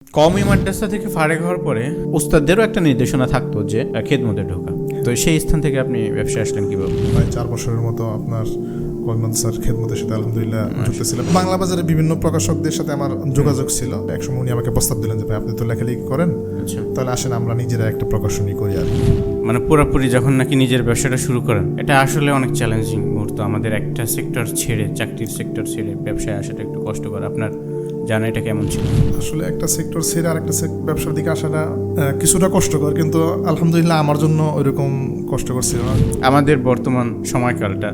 কওমি মাদ্রাসা থেকে ফারেক হওয়ার পরে উস্তাদদেরও একটা নির্দেশনা থাকতো যে খেদমতে ঢোকা। তো সেই স্থান থেকে আপনি ব্যবসায় আসলেন কিভাবে? প্রায় 4 বছরের মতো আপনার কওমি মাদ্রাসার খেদমতের সাথে আলহামদুলিল্লাহ যুক্ত ছিলাম। বাংলা বাজারে বিভিন্ন প্রকাশকদের সাথে আমার যোগাযোগ ছিল। একসময় উনি আমাকে প্রস্তাব দিলেন যে ভাই আপনি তো লেখালেখি করেন, আচ্ছা, তাহলে আসেন আমরা নিজেরা একটা প্রকাশনী করি আর কি। মানে পুরোপুরি যখন নাকি নিজের ব্যবসাটা শুরু করেন, এটা আসলে অনেক চ্যালেঞ্জিং মুহূর্ত। আমাদের একটা সেক্টর ছেড়ে, চাকরির সেক্টর ছেড়ে ব্যবসায় আসাটা একটু কষ্টকর। আপনার জানা এটা কেমন ছিল? আসলে একটা সেক্টর ছেড়ে আরেকটা ব্যবসার দিকে আসাটা কিছুটা কষ্টকর, কিন্তু আলহামদুলিল্লাহ আমার জন্য ওইরকম কষ্টকর ছিল না। আমাদের বর্তমান সময়কালটা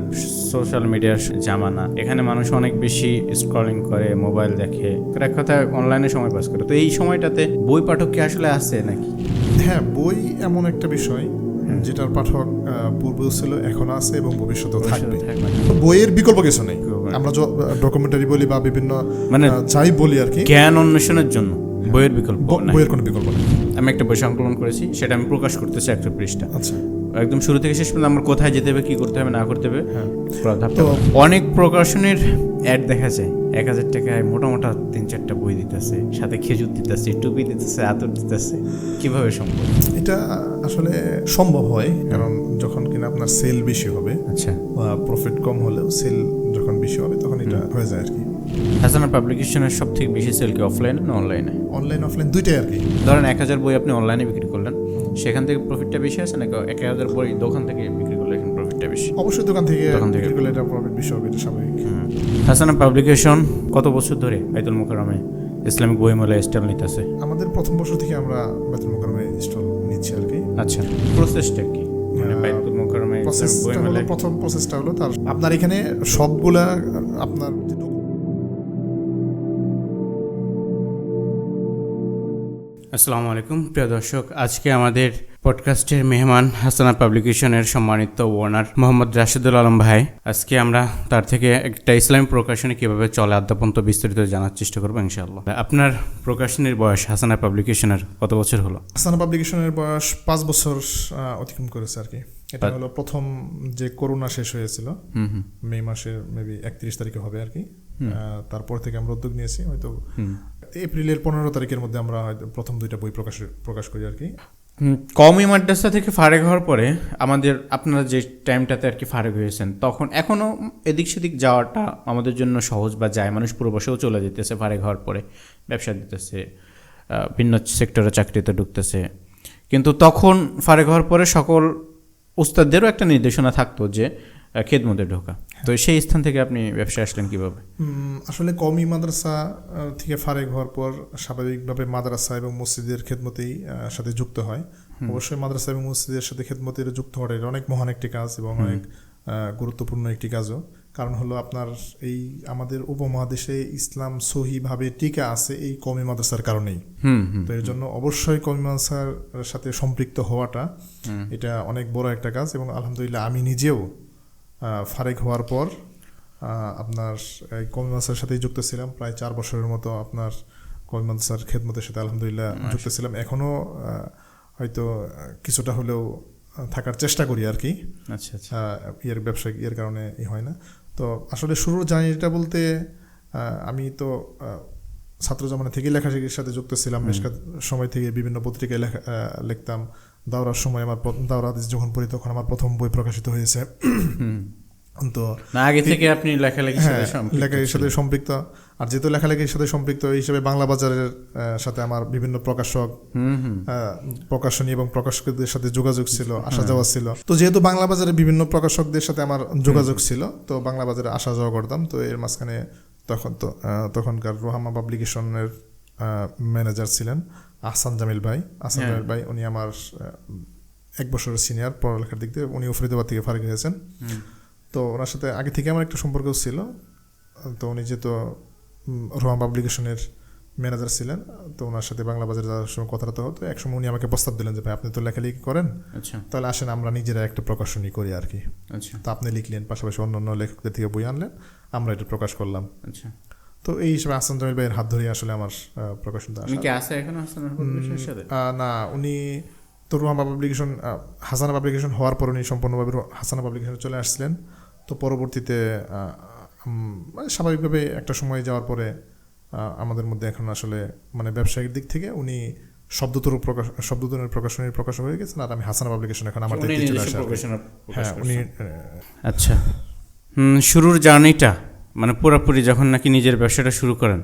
সোশ্যাল মিডিয়ার জামানা, এখানে মানুষ অনেক বেশি স্ক্রলিং করে, মোবাইল দেখে, এক কথায় অনলাইনে সময় পাস করে। তো এই সময়টাতে বই পাঠক কি আসলে আছে নাকি? হ্যাঁ, বই এমন একটা বিষয় যেটার পাঠক পূর্বেও ছিল, এখন আছে এবং ভবিষ্যতেও থাকবে। বইয়ের বিকল্প কিছু নেই। আমরা ডকুমেন্টারি বলি বা বিভিন্ন মানে যাই বলি আর কি, জ্ঞান অন্বেষণের জন্য বইয়ের বিকল্প নাই। বইয়ের কোনো বিকল্প নেই। আমি একটা বই সংকলন করেছি, সেটা আমি প্রকাশ করতেছি একটা পৃষ্ঠা। আচ্ছা, একদম শুরু থেকে শেষ পর্যন্ত আমার কোথায় যেতে হবে, কি করতে হবে না করতে হবে, হ্যাঁ। তো অনেক প্রকাশনের অ্যাড দেখা যায় 1000 টাকায় মোটামোটা 3-4টা বই দিতেছে, সাথে খেজুর দিতেছে, টুপি দিতেছে, আতর দিতেছে। কিভাবে সম্ভব? এটা আসলে সম্ভব হয় কারণ যখন কিনা আপনার সেল বেশি হবে, আচ্ছা, বা প্রফিট কম হলেও সেল যখন বেশি হবে তখন এটা হয়ে যায় আর কি। হাসানা পাবলিকেশনের সব থেকে বেশি সেল কি অফলাইনে না অনলাইনে? অনলাইন অফলাইন দুইটাই আর কি। ধরেন 1000 বই আপনি অনলাইনে বিক্রি করলেন, সেখান থেকে প্রফিটটা বেশি আছে নাকি 1000 বই দোকান থেকে বিক্রি করলে এখন প্রফিটটা বেশি? অবশ্যই দোকান থেকে বিক্রি করলে এটা প্রফিট বেশি হবে, এটা স্বাভাবিক। হাসানা পাবলিকেশন কত বছর ধরে বাইতুল মোকাররমে ইসলামিক বইমেলায় স্টল নিতেছে? আমাদের প্রথম বছর থেকে আমরা বাইতুল মোকাররমে স্টল নিচ্ছি আর কি। আচ্ছা, প্রসেসটা কি? মানে বাইতুল মোকাররমে ইসলামিক বইমেলায় প্রথম প্রসেসটা হলো তার আপনার এখানে সবগুলা আপনার আসসালামু আলাইকুম প্রিয় দর্শক, আজকে আমাদের পডকাস্টের মেহমান হাসানা পাবলিকেশনের সম্মানিত ওনার মোহাম্মদ রাশেদুল আলম ভাই। আজকে আমরা তার থেকে একটা ইসলামী প্রকাশনী কিভাবে চলে আদ্যাপন্ত বিস্তারিত জানার চেষ্টা করবো ইনশাআল্লাহ। আপনার প্রকাশনীর বয়স হাসানা পাবলিকেশনের কত বছর হলো? হাসানা পাবলিকেশনের বয়স 5 বছর অতিক্রম করেছে আর কি। এটা হলো প্রথম যে করোনা শেষ হয়েছিল মে মাসের মেবি 31 তারিখে হবে আর কি। তারপর থেকে আমরা উদ্যোগ নিয়েছি, হয়তো এপ্রিলের 15 তারিখের মধ্যে আমরা হয়তো প্রথম 2টা বই প্রকাশ করি আর কি। কওমি মাদ্রাসা থেকে ফারেক হওয়ার পরে আপনারা যে টাইমটাতে আর কি ফারেক হয়েছেন, তখন এখনও এদিক সেদিক যাওয়াটা আমাদের জন্য সহজ বা যায়, মানুষ প্রবাসেও চলে যেতেছে ফারেক হওয়ার পরে, ব্যবসা দিতেছে, ভিন্ন সেক্টরে চাকরিতে ঢুকতেছে। কিন্তু তখন ফারেক হওয়ার পরে সকল উস্তাদদেরও একটা নির্দেশনা থাকতো যে খেদমতে ঢোকা। তো সেই স্থান থেকে আপনি ব্যবসায় আসলেন কিভাবে? আসলে কওমি মাদ্রাসা থেকে ফারেক হওয়ার পর স্বাভাবিকভাবে মাদ্রাসা এবং মসজিদের খেদমতেই সাথে যুক্ত হয়। অবশ্যই মাদ্রাসা এবং মসজিদের সাথে খেদমতের যুক্ত হওয়াটা এটা অনেক মহান একটি কাজ এবং অনেক গুরুত্বপূর্ণ একটি কাজও। কারণ হলো আপনার এই আমাদের উপমহাদেশে ইসলাম সহিভাবে টিকে আছে এই কওমি মাদ্রাসার কারণেই। তো এর জন্য অবশ্যই কওমি মাদ্রাসার সাথে সম্পৃক্ত হওয়াটা এটা অনেক বড় একটা কাজ। এবং আলহামদুলিল্লাহ আমি নিজেও ফারেক হওয়ার পর আপনার এই কওমি মাদ্রাসার সাথেই যুক্ত ছিলাম। প্রায় 4 বছরের মতো আপনার কওমি মাদ্রাসার খেদমতের সাথে আলহামদুলিল্লাহ যুক্ত ছিলাম। এখনও হয়তো কিছুটা হলেও থাকার চেষ্টা করি আর কি। আচ্ছা আচ্ছা, ব্যবসা কারণে হয় না। তো আসলে শুরুর জার্নিটা বলতে আমি তো ছাত্র জমানা থেকেই লেখালেখির সাথে যুক্ত ছিলাম। বেশ সময় থেকে বিভিন্ন পত্রিকায় লিখতাম। দাওরার সময় আমার দাওরা যখন পড়ি তখন আমার প্রথম বই প্রকাশিত হয়েছে। তো আগে থেকে আপনি লেখালেখির সাথে সম্পৃক্ত, আর যেহেতু লেখালেখির সাথে সম্পৃক্ত এই হিসেবে বাংলা বাজারের সাথে আমার বিভিন্ন প্রকাশক, প্রকাশনী এবং প্রকাশকদের সাথে যোগাযোগ ছিল, আসা যাওয়া ছিল। তো যেহেতু বাংলা বাজারে বিভিন্ন প্রকাশকদের সাথে আমার যোগাযোগ ছিল, তো বাংলা বাজারে আসা যাওয়া করতাম। তো এর মাঝখানে তখনকার রোহামা পাবলিকেশনের ম্যানেজার ছিলেন আহসান জামিল ভাই। উনি আমার 1 বছরের সিনিয়র পড়ালেখার দিক থেকে। উনি ফরিদাবাদ থেকে ফারেক হয়েছেন। তো ওনার সাথে আগে থেকে আমার একটা সম্পর্ক ছিল। তো উনি যেহেতু রোহামা পাবলিকেশনের ম্যানেজার ছিলেন, তো ওনার সাথে বাংলা বাজারে যাওয়ার সময় কথাটা হতো। একসময় উনি আমাকে প্রস্তাব দিলেন যে ভাই আপনি তো লেখালেখি করেন, তাহলে আসেন আমরা নিজেরা একটা প্রকাশনী করি আর কি। তো আপনি লিখলেন, পাশাপাশি অন্য লেখকদের থেকে বই আনলেন, আমরা এটা প্রকাশ করলাম। তো এই হিসেবে আহসান জামিল ভাইয়ের হাত ধরে আসলে আমার প্রকাশনটা না, উনি তো রোহামা পাবলিকেশন হাসানা পাবলিকেশন হওয়ার পর উনি সম্পূর্ণভাবে হাসানা পাবলিকেশনে চলে আসছিলেন। তো পরবর্তীতে স্বাভাবিকভাবে একটা সময় যাওয়ার পরে আমাদের মধ্যে এখন আসলে মানে ব্যবসায়িক দিক থেকে উনি শব্দতরুণের প্রকাশক হয়ে গেছেন, আর আমি হাসানা পাবলিকেশন এখন আমার দায়িত্বে চলে আসে। হ্যাঁ উনি আচ্ছা, শুরুর জার্নিটা মানে পুরোপুরি যখন নাকি নিজের ব্যবসাটা শুরু করেন,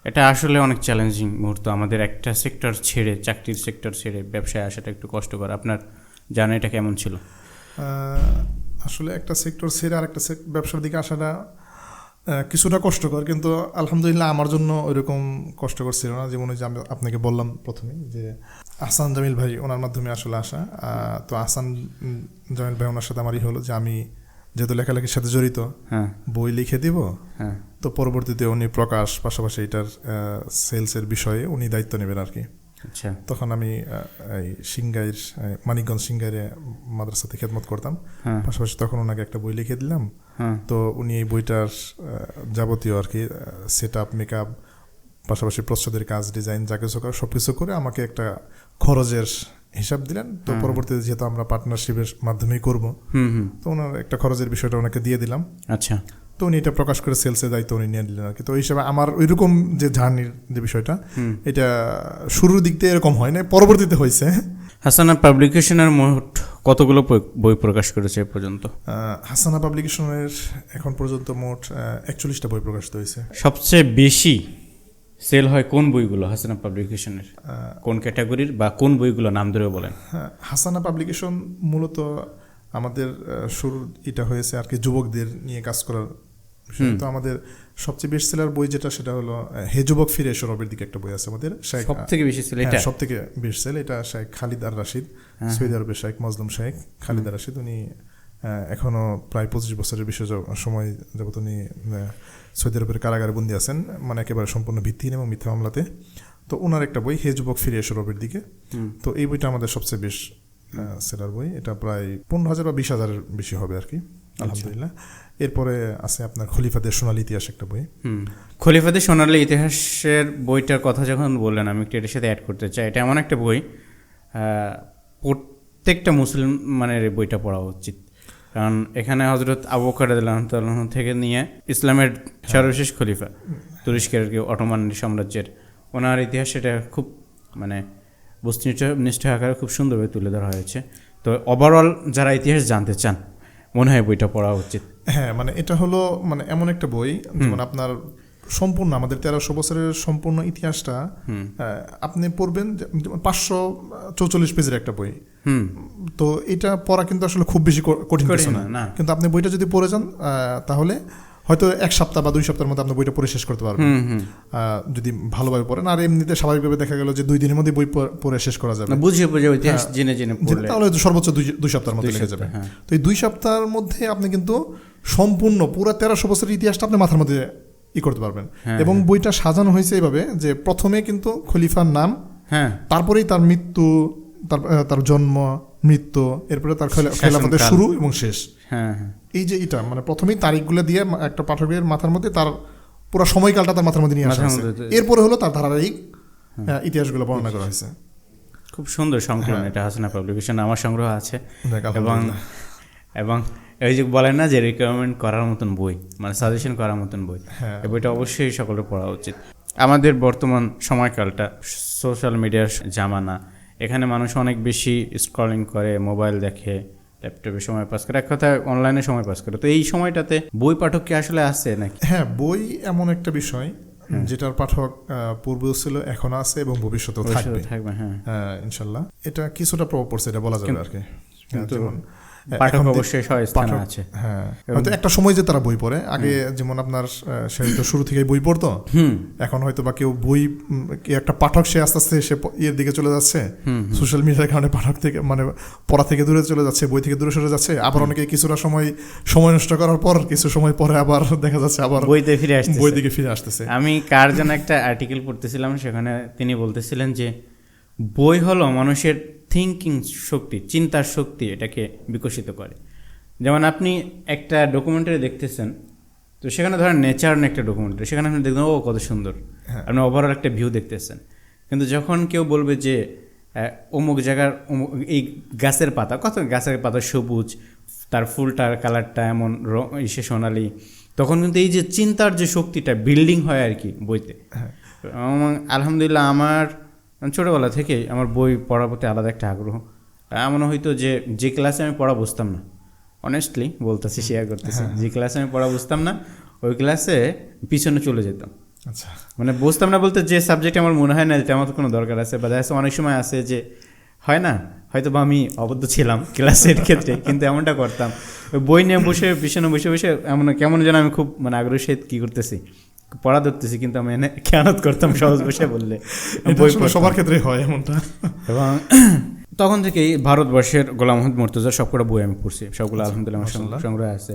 এটা আসলে অনেক চ্যালেঞ্জিং মুহূর্ত। আমাদের একটা সেক্টর ছেড়ে, চাকরির সেক্টর ছেড়ে ব্যবসায় আসাটা একটু কষ্টকর। আপনার জার্নিটা কেমন ছিল? আসলে একটা সেক্টর ছেড়ে আরেকটা ব্যবসার দিকে আসাটা কিছুটা কষ্টকর, কিন্তু আলহামদুলিল্লাহ আমার জন্য ওইরকম কষ্টকর ছিল না। যেমন ওই যে আমি আপনাকে বললাম প্রথমেই যে আহসান জামিল ভাই, ওনার মাধ্যমে আসলে আসা। তো আহসান জামিল ভাই, ওনার সাথে আমারই হলো যে আমি যেহেতু লেখালেখির সাথে জড়িত, বই লিখে দিব, তো পরবর্তীতে উনি প্রকাশ পাশাপাশি এটার সেলসের বিষয়ে উনি দায়িত্ব নেবেন আর কি। আচ্ছা, তখন আমি এই সিংগাইর মানিকগঞ্জ সিংগাইরে মাদ্রাসাতে খেদমত করতাম, পাশাপাশি তখন ওনাকে একটা বই লিখে দিলাম। তো উনি এই বইটার যাবতীয় আর কি সেট আপ, মেকআপ, পাশাপাশি প্রচ্ছদের কাজ, ডিজাইন, যা কিছু করে সব কিছু করে আমাকে একটা খরচের হিসাব দিলেন। তো পরবর্তীতে যেহেতু আমরা পার্টনারশিপের মাধ্যমেই করব, তো ওনার একটা খরচের বিষয়টা ওনাকে দিয়ে দিলাম। আচ্ছা, তো উনি এটা প্রকাশ করে সেলসের দায়িত্ব উনি নিয়ে নিলেন আর কি। তো এই হিসাবে আমার ওইরকম যে জার্নির যে বিষয়টা, এটা শুরুর দিক দিয়ে এরকম হয় না, পরবর্তীতে হয়েছে। হাসানা পাবলিকেশনের মোট কতগুলো বই প্রকাশ করেছে এ পর্যন্ত? হাসানা পাবলিকেশনের এখন পর্যন্ত মোট 41টা বই প্রকাশিত হয়েছে। সবচেয়ে বেশি সেল হয় কোন বইগুলো হাসানা পাবলিকেশনের? কোন ক্যাটাগরির বা কোন বইগুলো নাম ধরে বলেন? হাসানা পাবলিকেশন মূলত আমাদের শুরু এটা হয়েছে আর কি যুবকদের নিয়ে কাজ করার বিষয়। তো আমাদের সবচেয়ে বেস্ট সেলার বই যেটা, সেটা হলো হে যুবক ফিরে এসো রবের দিকে একটা বই আছে আমাদের। সবথেকে বেশি সেল এটা? সবথেকে বেস্ট সেল এটা শেখ খালিদ আর রাশিদ, সৌদি আরবের শেখ মজলুম শেখ খালিদ আর রাশিদ। উনি এখনো প্রায় 25 বছরের বেশি সময় যাবত উনি সৌদি আরবের কারাগারে বন্দী আছেন, মানে একেবারে সম্পূর্ণ ভিত্তিহীন এবং মিথ্যা মামলাতে। তো ওনার একটা বই হে যুবক ফিরে এসো রবের দিকে, তো এই বইটা আমাদের সবচেয়ে বেশ সেলার বই। এটা প্রায় 15,000 বা 20,000 বেশি হবে আর কি, আলহামদুলিল্লাহ। এরপরে আছে আপনার খলিফাদের সোনালী ইতিহাস একটা বই। খলিফাদের সোনালী ইতিহাসের বইটার কথা যখন বললেন, আমি একটু এটার সাথে অ্যাড করতে চাই। এটা এমন একটা বই, প্রত্যেকটা মুসলমানের বইটা পড়া উচিত। কারণ এখানে হজরত আবু বকর রাদিয়াল্লাহু আনহু থেকে নিয়ে ইসলামের সর্বশেষ খলিফা, তুরস্কের অটোমান সাম্রাজ্যের, ওনার ইতিহাস এটা খুব মানে বস্তুনিষ্ঠ আকারে খুব সুন্দরভাবে তুলে ধরা হয়েছে। তো ওভারঅল যারা ইতিহাস জানতে চান, মনে হয় বইটা পড়া উচিত। হ্যাঁ, মানে এটা হলো মানে এমন একটা বই যেমন আপনার সম্পূর্ণ আমাদের 1300 বছরের সম্পূর্ণ ইতিহাসটা আপনি পড়বেন। 544 পেজের একটা বই। তো এটা পড়া কিন্তু আসলে খুব বেশি কঠিন কিছু না, কিন্তু আপনি বইটা যদি পড়ে যান তাহলে হয়তো 1 সপ্তাহ বা 2 সপ্তাহের মধ্যে আপনি বইটা পড়ে শেষ করতে পারবেন, যদি ভালোভাবে পড়েন। আর এমনিতে স্বাভাবিকভাবে দেখা গেল যে 2 দিনের মধ্যে বই পড়ে শেষ করা যাবে, বুঝে ইতিহাস জেনে পড়লে তাহলে সর্বোচ্চ 2 সপ্তাহের মধ্যে লেগে যাবে। তো এই 2 সপ্তাহের মধ্যে আপনি কিন্তু সম্পূর্ণ পুরো 1300 বছরের ইতিহাসটা আপনি মাথার মধ্যে করতে পারবেন। এবং বইটা সাজানো হয়েছে এইভাবে যে প্রথমে কিন্তু খলিফার নাম, তারপরেই তার মৃত্যু, তার জন্ম, মৃত্যু, এরপরে তার খেলাফতের শুরু এবং শেষ। এই যে এটা মানে প্রথমেই তারিখগুলো দিয়ে একটা পাঠকের মাথার মধ্যে তার পুরো সময়কালটা তার মাথার মধ্যে নিয়ে আসা হয়েছে। এরপরে হলো তার ধারাবাহিক ইতিহাসগুলো বর্ণনা করা হয়েছে। খুব সুন্দর সংকলন এটা হাসানা পাবলিকেশন, আমার সংগ্রহ আছে। এবং এই যে বলেন না যে রিকমেন্ড করার মতন বই, মানে সাজেশন করার মতন বই, এই বইটা অবশ্যই সকলে পড়া উচিত। আমাদের বর্তমান সময়কালটা সোশ্যাল মিডিয়ার জামানা, এখানে মানুষ অনেক বেশি স্ক্রলিং করে, মোবাইল দেখে, ল্যাপটপে সময় পাস করে, এক কথায় অনলাইনে সময় পাস করে। তো এই সময়টাতে বই পাঠক কি আসলে আছে নাকি? হ্যাঁ, বই এমন একটা বিষয় যেটার পাঠক পূর্বেও ছিল, এখন আছে এবং ভবিষ্যতেও থাকবে। হ্যাঁ, ইনশাল্লাহ। এটা কিছুটা প্রভাব পড়ছে, এটা বলা যাবে আর কি। পাঠক অবশ্যই স্থান আছে। হ্যাঁ, হয়তো একটা সময় যে তারা বই পড়ে, আগে যেমন আপনার সে তো শুরু থেকে বই পড়তো, এখন হয়তো বা কেউ বই একটা পাঠক সে আস্তে আস্তে সে এর দিকে চলে যাচ্ছে, সোশ্যাল মিডিয়ার কারণে পাঠক থেকে মানে পড়া থেকে দূরে চলে যাচ্ছে, বই থেকে দূরে সরে যাচ্ছে। আবার অনেকে কিছুটা সময় নষ্ট করার পর কিছু সময় পরে আবার দেখা যাচ্ছে আবার বই দিকে ফিরে আসতেছে। আমি কার যেন একটা আর্টিকেল পড়তেছিলাম, সেখানে তিনি বলতেছিলেন যে বই হলো মানুষের থিঙ্কিং শক্তি, চিন্তার শক্তি, এটাকে বিকশিত করে। যেমন আপনি একটা ডকুমেন্টারি দেখতেছেন, তো সেখানে ধরেন নেচার একটা ডকুমেন্টারি, সেখানে আপনি দেখবেন ও কত সুন্দর, আপনি ওভারঅল একটা ভিউ দেখতেছেন। কিন্তু যখন কেউ বলবে যে অমুক জায়গার এই গাছের পাতা, কত গাছের পাতা সবুজ, তার ফুলটার কালারটা এমন সোনালি, তখন কিন্তু এই যে চিন্তার যে শক্তিটা বিল্ডিং হয় আর কি বইতে। আলহামদুলিল্লাহ আমার ছোটোবেলা থেকেই আমার বই পড়ার প্রতি আলাদা একটা আগ্রহ। এমন হয়তো যে ক্লাসে আমি পড়া বুঝতাম না, অনেস্টলি বলতেছি, শেয়ার করতেছি, যে ক্লাসে আমি পড়া বুঝতাম না ওই ক্লাসে পিছনে চলে যেতাম। আচ্ছা, মানে বুঝতাম না বলতে যে সাবজেক্ট আমার মনে হয় না যেটা আমার কোনো দরকার আছে, বা দেখা অনেক সময় আছে যে হয় না, হয়তো বা আমি অবদ্ধ ছিলাম ক্লাসের ক্ষেত্রে, কিন্তু এমনটা করতাম ওই বই নিয়ে বসে পিছনে বসে বসে এমন কেমন যেন আমি খুব মানে আগ্রহের সহিত কী করতেছি, পড়া ধরতেছি, কিন্তু আমি এনে খেয়ানত করতাম সহজ বসে বললে। বই সবার ক্ষেত্রে হয় এমনটা। এবং তখন থেকেই ভারতবর্ষের গোলাম মোহাম্মদ মুর্তজার সবকটা বই আমি পড়ছি, সবগুলো আলহামদুলিল্লাহ আমার সংগ্রহে আছে।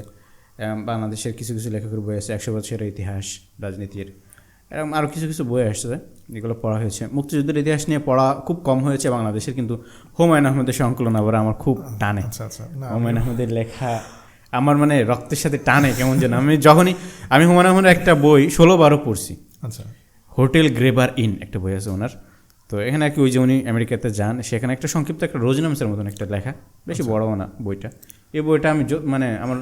বাংলাদেশের কিছু কিছু লেখকের বই আছে, 100 বছরের ইতিহাস, রাজনীতির, এরকম আরও কিছু কিছু বই আসছে, এগুলো পড়া হয়েছে। মুক্তিযুদ্ধের ইতিহাস নিয়ে পড়া খুব কম হয়েছে বাংলাদেশের, কিন্তু হুমায়ুন আহমেদের সংকলন আবার আমার খুব টানে। হুমায়ুন আহমেদের লেখা আমার মানে রক্তের সাথে টানে কেমন যেন। আমি হুমায়ুন আহমেদের একটা বই 16-12 পড়ছি। আচ্ছা, হোটেল গ্রেবার ইন একটা বই আছে ওনার। তো এখানে আর কি ওই যে উনি আমেরিকাতে যান, সেখানে একটা সংক্ষিপ্ত একটা রোজনামসের মতন একটা লেখা, বেশি বড়ও না বইটা। এই বইটা আমি মানে আমার